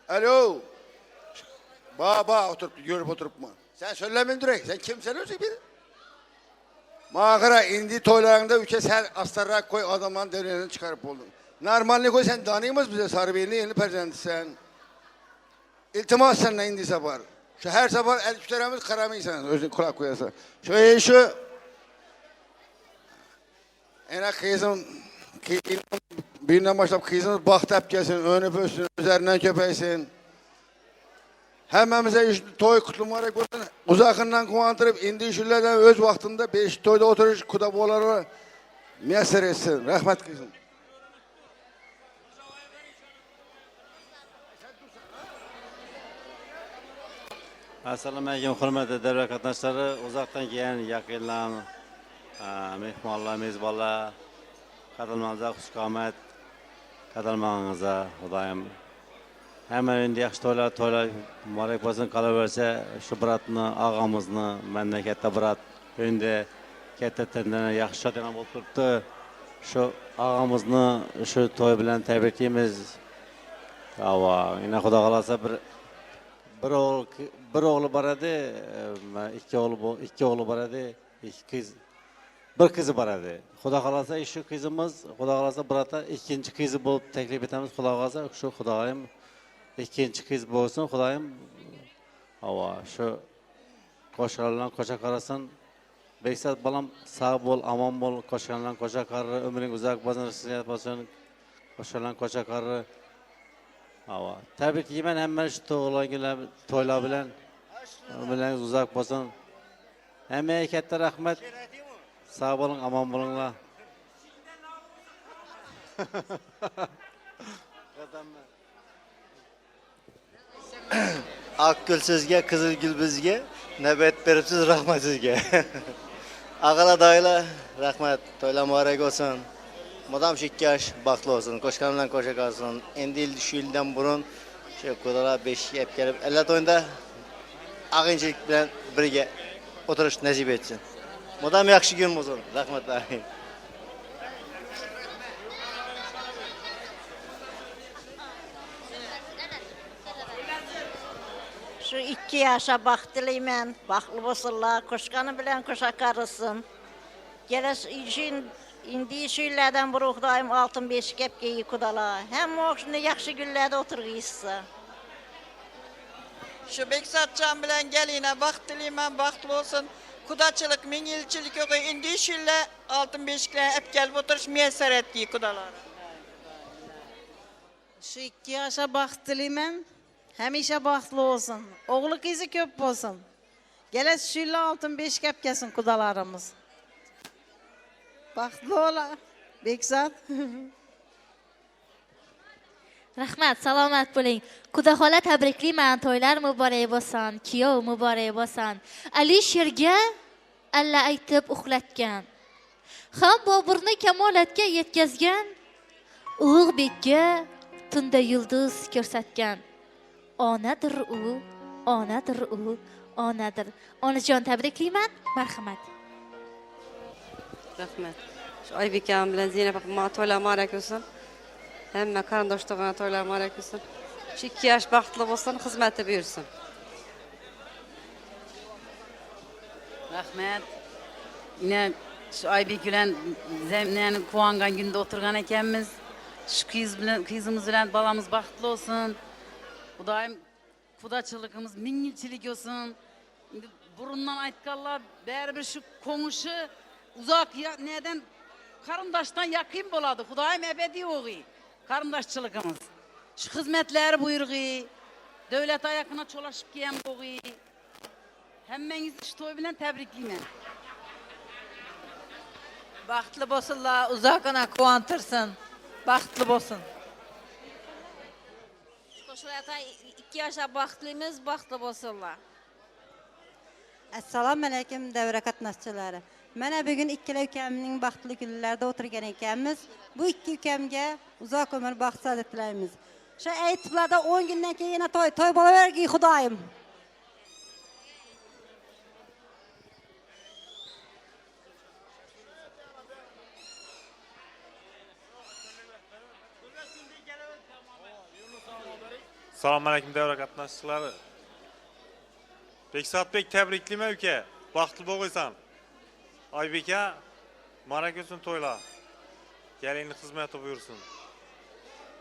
Alo. Baba oturup, görüp oturup mu? Sen söylemeyin direkt, sen kimsen özü bir? Mağara indi toylarında ülke sen astarrak koy adamların devlerini çıkarıp oldun. Normallik o sen tanıyımız bize Sarıbeyli'nin yeni perzenti sen. İltimas seninle indi sabah. Şu her sabah el kütlerimiz karamıysan, özün kulak koyarsa. Şu ene kızım, birinden başlayıp kızımız bahtap gelsin, önüp öpsün, üzerinden köpeysin. Hemmemize toy kutlu mübarek olsun. Uzakından kuvandırıp indi şüllerden öz vaktinde 5 toyda oturuş kuda boğaları müyesser etsin. Rahmet kızım. Assalomu alaykum hurmatli davra qatnashchilari, uzoqdan kelgan yaqinlar, mehmonlar, mezbonlar, qadrlarimizga xushqomat, qadrlarimizga Xudoyim hamma endi yaxshi to'ylar muborak bo'lsin, qolaversa shu bratni, og'amizni, mendan katta brat endi katta tandana yaxshi shodona bo'lib turibdi. Shu og'amizni shu to'y bilan tabriklaymiz. Va yana Xudo xolasa bir o'g'li bor edi, ikki o'g'li bor edi, bir qizi bor edi. Xudo xolasa shu qizimiz, Xudo xolasa birata ikkinchi qizi bo'lib taklif etamiz. Xudo xolasa shu Xudoyim ikkinchi qiz bo'lsin. Xudoyim shu qo'shiqlardan qo'sha qarasin. Beksat balam sog' bo'l, omon bo'l, qo'shiqlardan qo'sha qara, umring uzoq bo'lsin, sizat bo'lsin. Qo'shiqlardan qo'sha qara. Tabriklayman hamma shu to'ylar bilan umringiz uzoq bo'lsin. Hammaga katta rahmat. Sog' bo'ling, omon bo'linglar. Akgül sizga, Qizilgul bizga, navbat beribsiz, rahmat sizga. Ag'ala dayla, rahmat, to'ylar muborak bo'lsin. Madam shu 2 yosh baxtli bo'lsin, qo'shgan bilan qo'sha qolsin. Endi shu yildan burun shu ko'dalar 5 yeb kelib, alla to'yda ag'inchilik bilan birga o'tirish nasib etsin. Madam yaxshi kun bo'lsin, rahmatlar. Şu 2 yaşa baxtliman, baxtli bo'lsinlar, qo'shgani bilan qo'sha qarsin. Gelish işin indi shu yillardan biri Xudoyim oltin beshikka kelib kudalar. Hamma shunday yaxshi kunlarda o'tirg'izsa. Shu Beksatjon bilan gelina baxtliman, baxtli bo'lsin. Kudachilik, ming yilchilik yo'q. Indi shu yillar oltin beshiklar olib kelib o'tirish muyassar etdi kudalar. Shu 2 yaşa baxtliman. Hamisha baxtli bo'lsin. O'g'li qizi ko'p bo'lsin. Gelish shu yillar oltin beshikka olib kelsin kudalarimiz. Baxtli bo'lar. Beksat. Rahmat, salomat bo'ling. Xudo xola tabriklayman, to'ylar muborak bo'lsin, kuyov muborak bo'lsin. Alisherga alla aytib uxlatgan. Ham Boburni kamolatga yetkazgan, Ulug'bekka tunda yulduz ko'rsatgan. Onadir u, onadir u, onadir. Onajon tabriklayman, marhamat. Rahmat. Shu Oybekam bilan Zeynab opam to'ylar muborak bo'lsin. Hamma qarindosh tog'ana to'ylar muborak bo'lsin. Shu 2 yosh baxtli bo'lsin, xizmati buyursin. Rahmat. Yine şu Oybek bilan Zeynep'nin quvongan kunda o'tirgan ekanmiz. Shu qizimiz bilan balamiz baxtli bo'lsin. Xudoyim qudachiligimiz ming yilchilik bo'lsin. Endi burundan aytganlar baribir shu qo'ng'ishi uzoq neden qarindoshdan yaqin bo'ladi. Xudoyim ebediy o'g'i. Qarindoshchiligimiz. Shu xizmatlar buyurg'i, davlat oyog'ina cho'lashib kelgan o'g'i. Hammangizni shu to'y bilan tabriklayman. Baxtli bo'lsinlar, uzoqina quvontirsin. Baxtli bo'lsin. Qo'shilatan 2 yoshga baxtlimiz, baxtli bo'lsinlar. Assalomu alaykum davra qatnashchilari. Mana bugun ikkala ukamning baxtli kunlarida o'tirgan ekanmiz. Bu 2 ukamga uzoq umr baxt saodat tilaymiz. Shu aytiblarda 10 kundan keyin yana to'y bo'lavergi Xudoyim. Assalomu alaykum davra qatnashchilari. Beksatbek tabriklayman uka. Baxtli bo'lg'aysan. Oybeka, muborak bo'lsin to'ylar. Kelingni xizmati buyursin.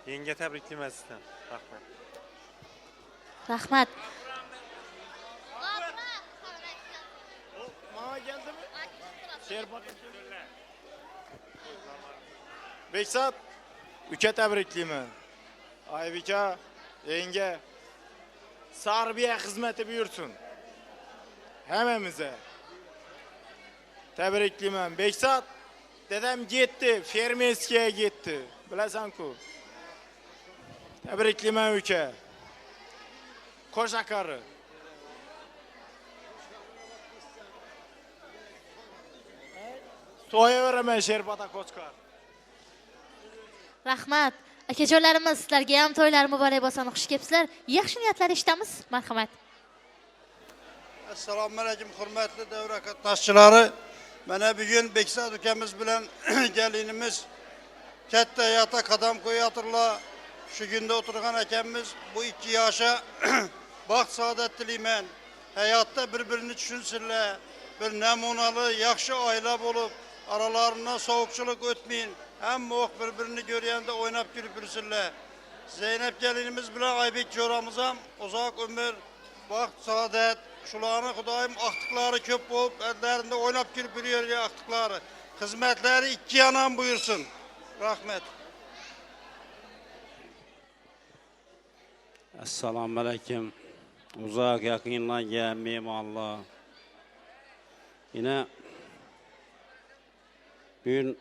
Yenge tabriklayman sizdan. Rahmat. Rahmat. Bana geldi mi? Beksat, uka tabriklayman. Aybika, yenge, Sarbiya xizmati buyursin. Hammamize. Tabriklayman. Beksat, dedem gitti, fermerskiga gitti. Bilasan-ku. Tabriklayman uka. Qo'shaqari. To'yaveraman Sherbata Qo'chqar. Rahmat. Akajonlarimiz, sizlarga ham to'ylar muborak bo'lsin. Xush kelibsizlar. Yaxshi niyatlar eshitamiz. Marhamat. Assalomu alaykum hurmatli davra qatnashchilari. Mana bugun Beksat ukamiz bilan gelinimiz katta hayotga qadam qo'yatirlar. Shu kunda o'tirgan akamiz bu 2 yoshga baxt saodat tilayman. Hayotda bir-birini tushunsinlar. Bir namunalı, yaxshi oila bo'lib, aralarından soğukçuluk o'tmayin. Hamma vaqt bir-birini görgende oynab kulib yursinlar. Zeynep gelinimiz bilan Aybek jo'ramiz ham uzoq umr, baxt, saodat, shularni Xudoyim aqtiqlari ko'p bo'lib, ellarida oynab kulib yurgan aqtiqlari, xizmatlari 2 yanam buyursin. Rahmat. Assalomu alaykum. Uzoq yaqinlarga mehmonlar. Yine bugün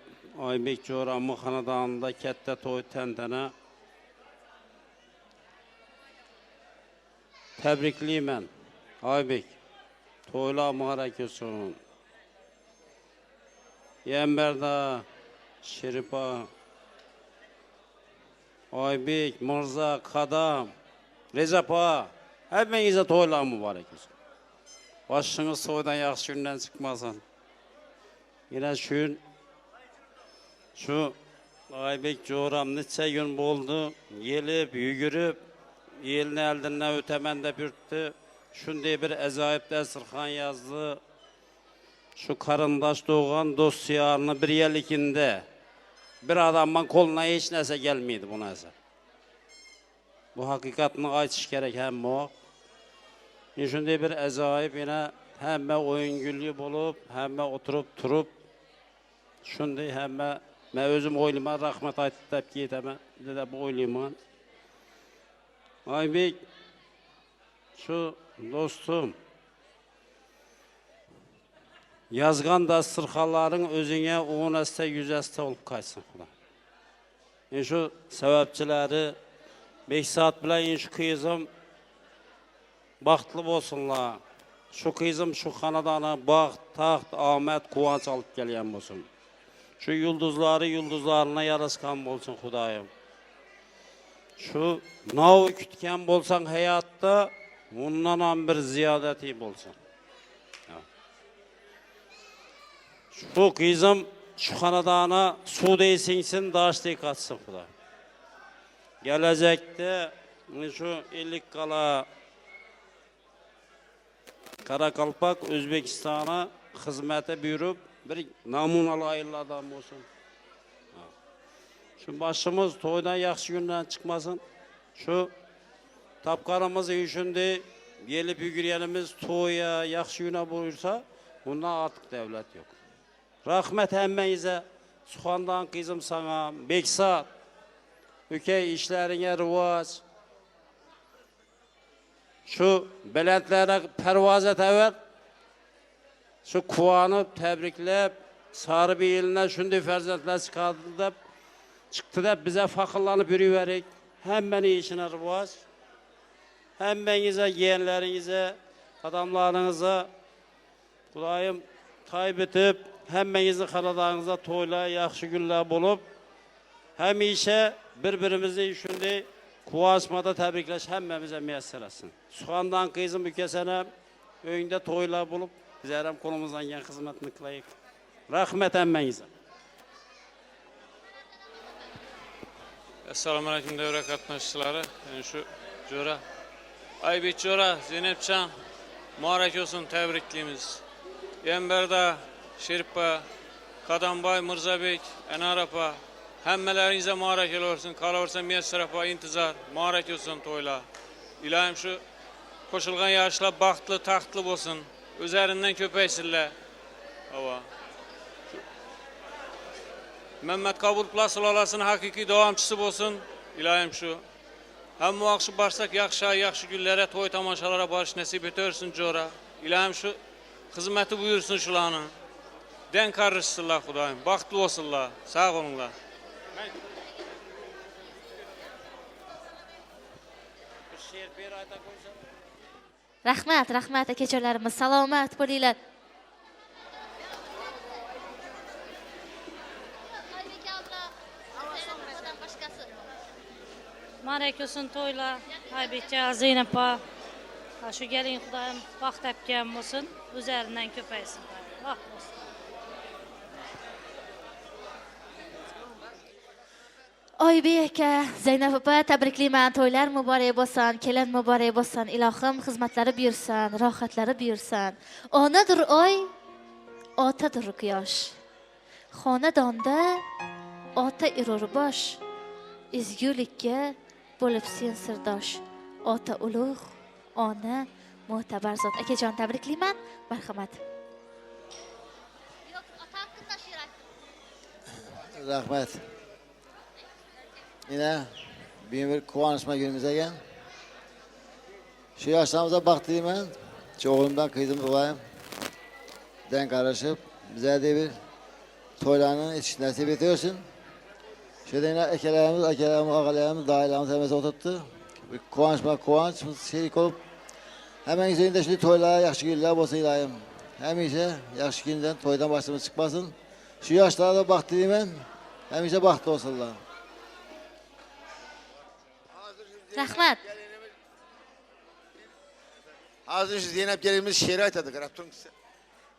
Aybek jo'rami xonadonida katta to'y tantana. Tabriklayman. Aybek, to'ylar muborak bo'lsin. Yambarda, Sheripa, Aybek, Mirza, Qadam, Rezapa, hammangizga to'ylar muborak bo'lsin. Başınız soydan yaxshi kundan chiqmasin. Yine şu Aybek jo'ram necha gün bo'ldi, yelib, yugurib, elni eldinden o'taman deb yurtdi. Shunday bir azoyib dasturxon yazdı. Şu qarindosh doğan do'st yarını bir yillikinde bir adamman qo'luna hech narsa gelmeydi bu narsa. Bu haqiqatni aytish kerak hamma. Shunday bir azoyib yine hamma o'yingulli bo'lib, hamma o'tirib turib, shunday hamma men o'zim o'ylayman, rahmat aytib deb ketaman, deb o'ylayman. Aybek, şu do'stim, yazgan dasturxonlaring o'zingga 10 asta 100 asta olib qaytsin Xudo. Shu sababchilari Beksat bilan shu qizim baxtlı olsunlar. Şu kızım şu xonadona baxt, taxt, omad, quvonch olib kelgan bo'lsin. Şu yulduzlarına yaraskan bo'lsin Xudoyim. Şu nav kutgan bo'lsang hayotda bundan ham bir ziyodati bo'lsin. Şu kızım şu xonadona suvday singsin, daşday qatsın Xudo. Gelecekte şu 50 qala Karakalpak Özbekistan'a hizmete buyurup bir namunalı ayırlardan olsun. Şu başımız toydan yaxshi günden çıkmasın. Şu tapkarımız işinde gelip yürüyenimiz toya yaxshi güne buyursa bundan artık devlet yok. Rahmet hemmenize, Suhandan kızım sana, Beksat, ülke işlerine rivaz. Şu belentlere pervaz et evvel, şu kuvanıp, tebrikleyip, sarı bir eline şundi ferzentler çıktı da bize fakirlanıp yürüyerek, hemen işine rivaz, hemmenize, yeğenlerinize, adamlarınıza, Kudayım kaybetip, hemmenizi xonadoningizda to'ylar, yaxshi günler bulup, hem işe birbirimizni shunday quvonchmada tabriklash hammamizga muyassar etsin. Suxandan qizim ukasana uyingda to'ylar bulup, bizlar ham qo'limizdan kelgan xizmatni qilaylik. Rahmat hammangizga. Assalomu alaykum davra qatnashchilari. Shu jo'ra Aybek jo'ra, Zeynepchan muborak olsun, tabriklaymiz. Yambarda Sherpa, Qadambay, Mirzabek, Anarapa Hammalaringize muharakalar olsun. Kalaversa Müyesser apa intizar. Muharak olsun toyla. İlahim şu koşulgan yaşlar baxtlı, taxtlı olsun. Üzerinden köpeysinler. Hava. Mehmet Kabul Plasıl alasının hakiki devamçısı olsun. İlahim şu. Hem muakşı barsak yaxşı güllere, toy tamaşalara barış nasip etersin Cora. İlahim şu hizmeti buyursun şulanı. Den karışsınlar Xudayım. Baxtlı olsunlar. Sağ olunlar. Rahmat akacholarimiz, salomat bo'linglar. Muborak bo'lsin to'ylar. Aybekcha, Zeynapa. Shu gelin Xudoyim baxt topgan bo'lsin, o'zlaridan ko'paysin. Baxt bo'lsin. Oybek aka, Zaynab opa, tabriklayman. To'ylar muborak bo'lsin, kelin muborak bo'lsin. Ilohim xizmatlari buyursin, rohatlari buyursin. Onadir oy, otadir quyosh. Xonadonda ota erur bosh. Ezgulikka bo'lib sen sirdosh. Ota ulug', ona mo'tabar zot. Akajon, tabriklayman. Marhamat. Rahmat. Yine bir kuvonchma günümüz ekan. Shu yoshlarimizni baxtliman. Shu o'g'limdan qizim Xudoyim dan qarashib, bizga bir to'ylarni etish nasib etsin. Şöyle akalarimiz, ağalarimiz, dayılarımız hemesi oturttu. Bir kuvonch, sherik olup hemen üzerinde şimdi toylar, yaxshi günler bo'lsa ilayim. Hemişe yaxshi günden toydan başımız çıkmasın. Şu yaşlarda baxtlıyman. Hemişe baxtlı olsunlar. Rahmat. Hazır şu Zeynep gelinimiz şiir aytadı. Qarab turing siz.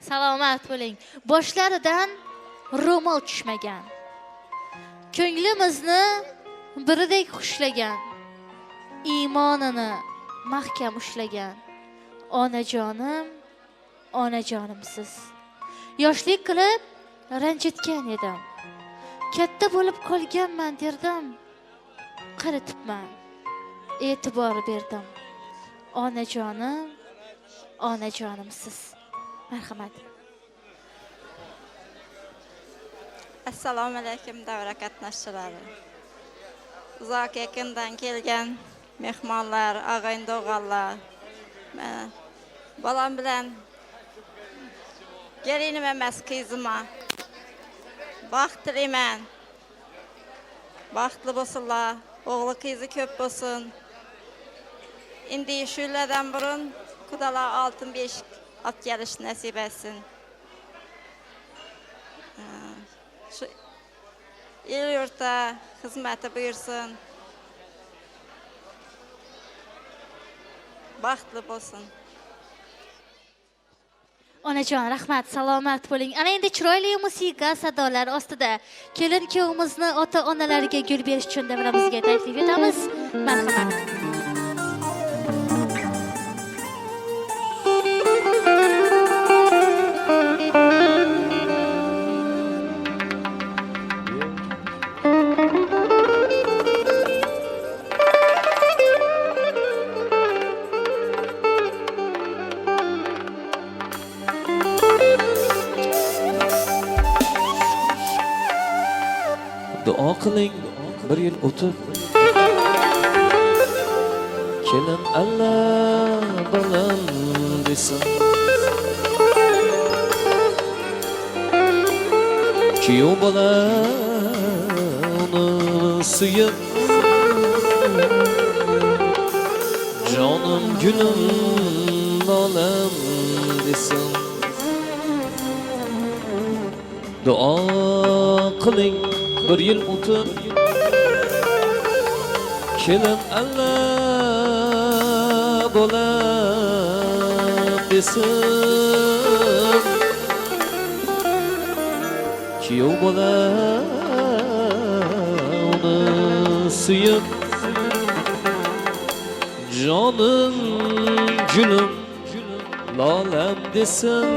Salomat bo'ling. Boshlaridan ro'mol tushmagan. Ko'nglimizni biridek xushlagan. Iymonini mahkam ushlagan. Onajonimsiz. Yoshlik qilib ranjitgan edim. Katta bo'lib qolganman derdim. Qaritibman. E'tibor berdim. Onajonimsiz. Marhamat. Assalomu alaykum davra qatnashchilari. Uzoq yaqindan kelgan mehmonlar, og'ayn-o'g'illar. Men bolam bilan gelinim emas qizima baxt tilayman. Baxtli bo'lsinlar, o'g'li qizi ko'p bo'lsin. Endi shulardan burun Xudolar oltin beshik olib kelish nasib etsin. Şu el yurtda xizmati buyursin. Baxtli bo'lsin. Onajon, rahmat, salomat bo'ling. Ana endi chiroyli musiqa sadolari ostida kelin kuyovimizni ota-onalariga gul berish uchun davramizga taklif etamiz. Marhamat. Duo qiling, bir yil o'tib kelin alla balam desin. Kuyov bola uni suyib jonim gulim bolam desin. Duo qiling, bir yil o'tib kelin alla bo'lam desin. Kuyov bola uni suyib jonim gulim lolam desin.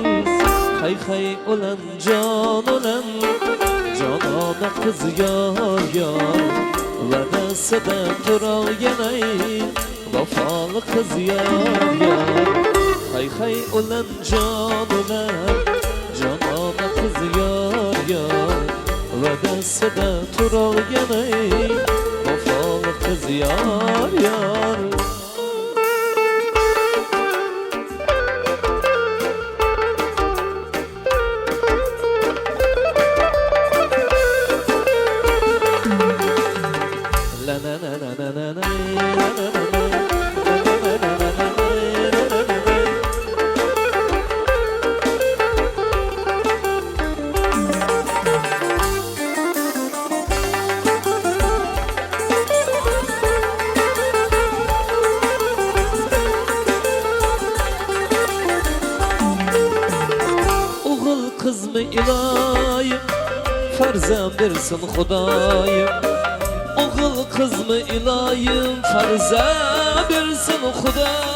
Hay hay olan jon olan Canona kız yar yar Vadasıdan tural genay Vafalı kız yar yar Hay hay ulan can ulan Canona kız yar yar Vadasıdan tural genay Vafalı kız yar yar Oğul kız mı ilayim Farzam versin Xudayım Oğul kız mı ilayim Farzam versin Xudayım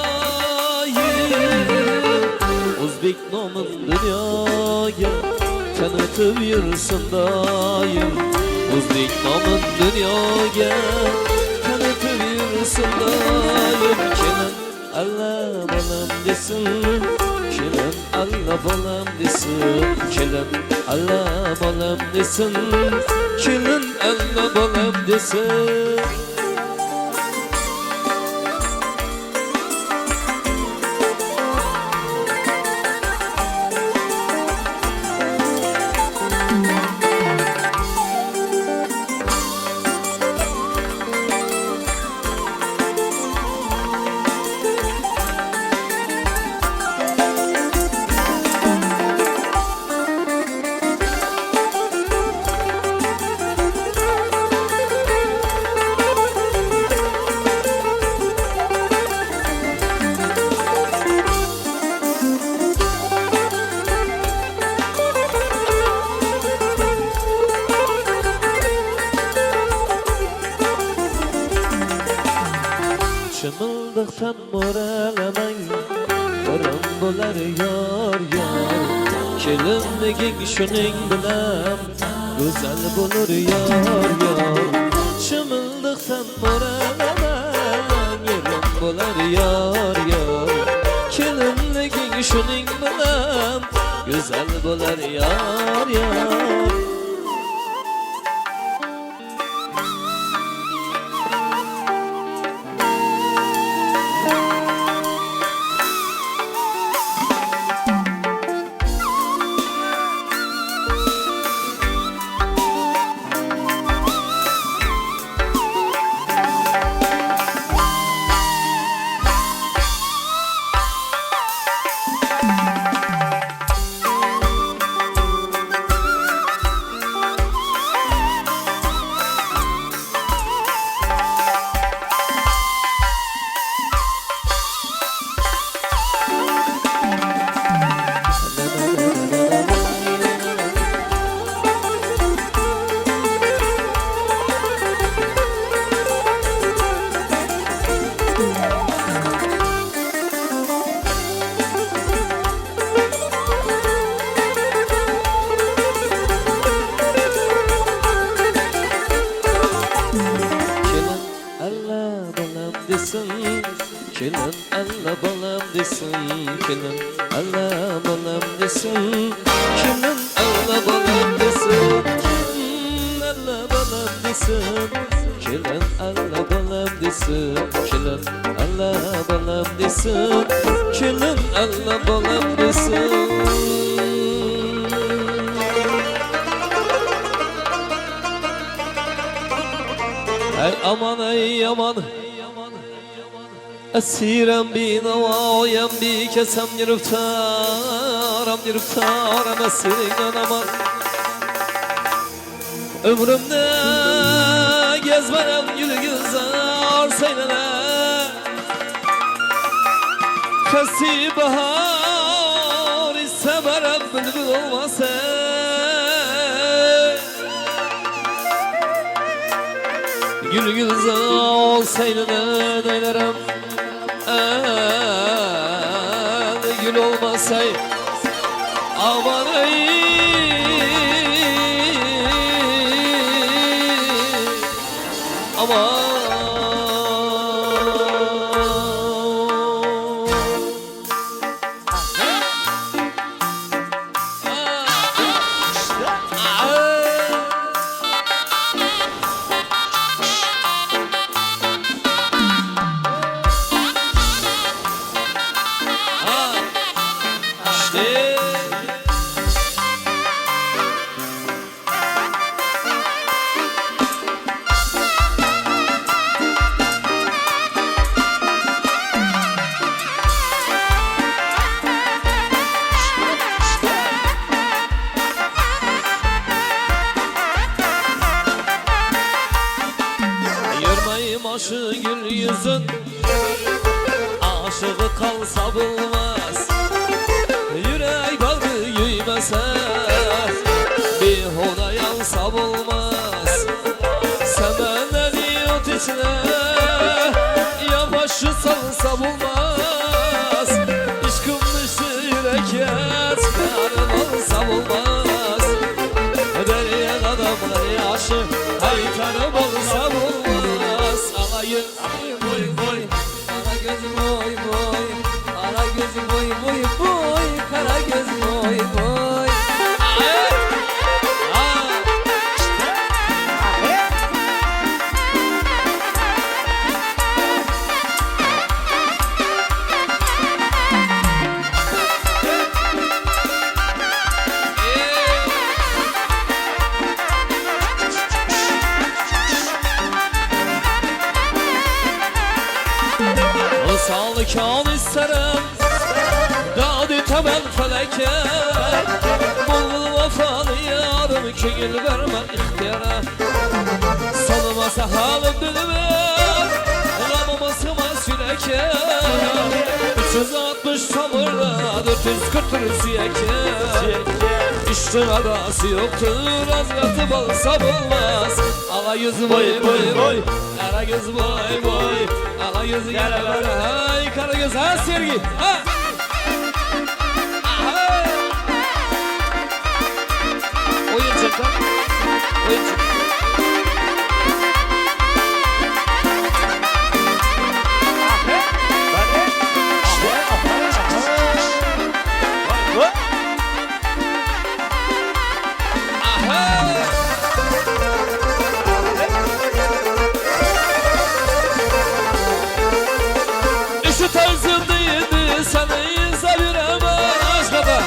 Özbek namın dünyaya tanıtıp yürüsün dayım Özbek namın dünyaya tanıtıp yürüsün dayım Kelin Allah balam desin Kelin Allah balam desin Kelin Allah balam desin Kelin Allah balam desin Çımıldıktan moralaman Yarım bular yar yar Kelinliging şuning bilan Güzel bulur yar yar Çımıldıktan moralaman Yarım bular yar yar Kelinliging şuning bilan Güzel bular yar yar Kelin Allah balam desin Kelin Allah balam desin Kelin Allah balam desin Kelin Allah balam desin Kelin Allah balam desin Kelin Allah balam desin Kelin Allah balam desin Ey aman ey aman Esirem bi navayem bi kesem yırıktaram yırıktaram esirinden aman Ömrümde gezmenem gül güzel seynene Fesi bahar istemerem bülbül olmasa Gül güzel seynene deylerim Gül olmasay aman ey Yürmeyim aşı gül yüzün, aşığı kalsa bulmaz. Yürek bağı yüymese, bir hoda yansa bulmaz. Semenleri ot içine, yavaşı salsa bulmaz. İşkım dışı yürek yetmeyen olsa bulmaz. Deryen adamlar yaşı, haytanım olsa bulmaz. Alayım boy boy, kara göz boy boy, kara göz boy boy boy, kara göz boy boy. Sağlıkan isterim, dağdı temel feleke. Bul vefalı yarım, köngül verme ihtiyara. Solmasa halim bilmem, gamıma sığmaz yüreke. 360 samırda, 440 siyeke. İşte arası yoktur, azgatı balsa bulmaz. Ala yüz boy boy boy, kara göz boy boy, ala yüz gel ver, hay kara göz ha sevgi ha. Oyuncak ha, oyuncak. Şu tarzındaydı seni seviremem aşkada.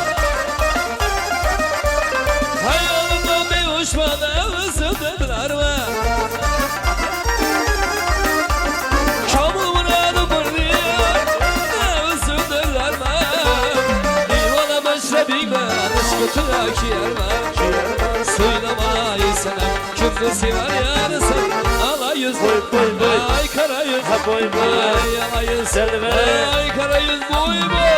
Hayalımda bir uçmadan ısıttılar mı? Kamul muradım var diye ne ısıttılar mı? Divana meşrebimden aşkı tülaki yermem. Söylemeyi senem kimde sever yarısın. Ala yüz boy boy boy, ay kara yüz boy boy, ala yüz selve, ay kara yüz boy boy.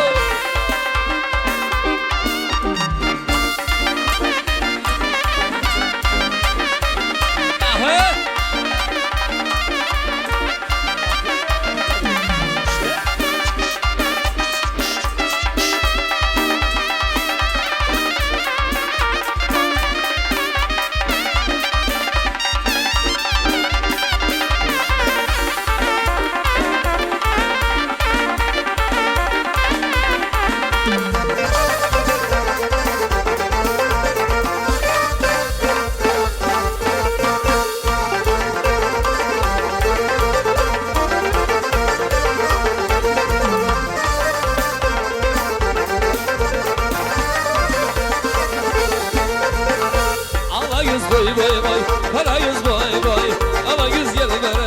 Boy boy boy, kara yüz boy boy, ala yüz gel bana,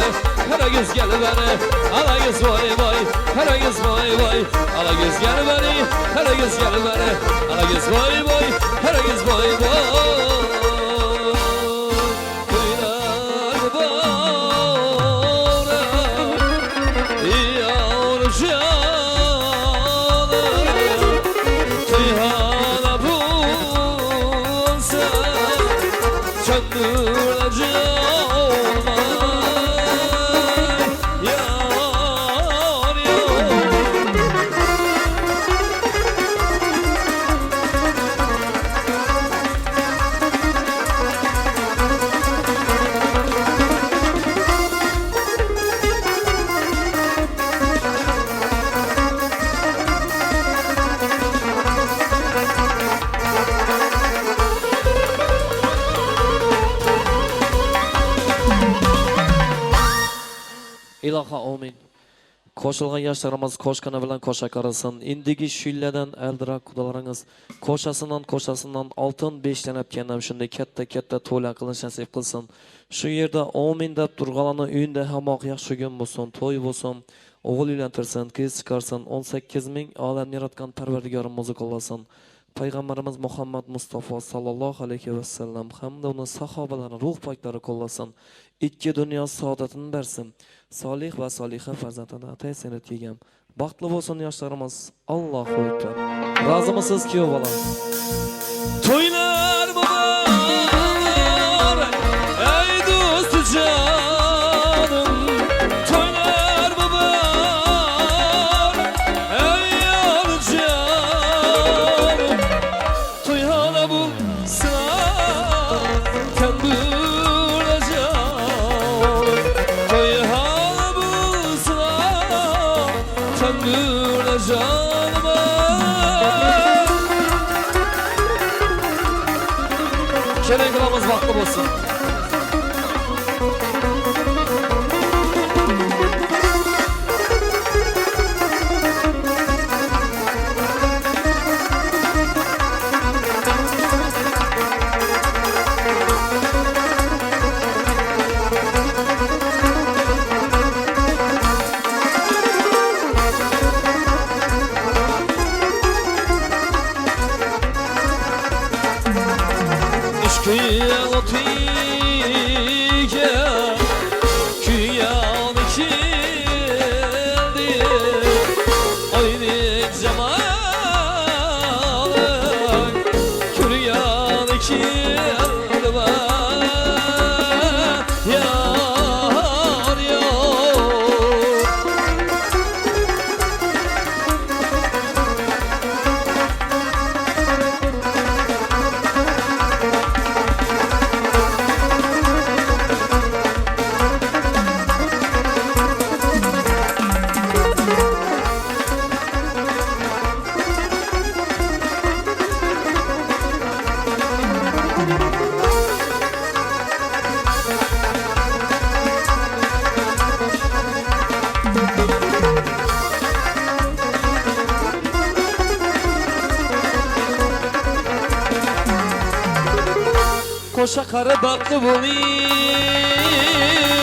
kara yüz gel bana, ala yüz boy boy, kara yüz boy boy, ala yüz gel bana, kara yüz gel bana, ala yüz boy boy, kara yüz boy boy. Kuynar bağıra, yavru canım, tüyhana bulsa. Çöndüreceğim yar yar. Iloha amin. Qo'shilgan yoshlarimiz qo'shqani bilan qo'sha qarasin. Indigi shuyladan aldiroq qudalaringiz qo'shasidan oltin 5 dan o'tgandan shunday katta to'la qilish nasib qilsin. Shu yerda amin deb turganlarning uyida hamoq yaxshi kun bo'lsin, to'y bo'lsin, o'g'il uylantirsin, qiz chiqarsin, 18 ming olamni yaratgan Parvardigorimizni qo'llasin. Payg'ambarimiz Muhammad Mustafa sallallohu alayhi va sallam hamda uning sahobalarini ruh poklari qo'llasin. Ikki dunyo saodatini bersin. Solih va soliha farzandini ata-ata etgan. Baxtli bo'lsin yoshlarimiz. Allohu akbar. Rozimisiz kuyov bola? To'ylar muborak, ey do'st jonim. To'ylar muborak, ey yor jonim. To'yhana bo'lsa, kan bo'lajak. To'yhana bo'lsa, kan bo'lajak. Keling qilamiz, vaqti bo'lsin. Qo'sha qari baxtli bo'ling.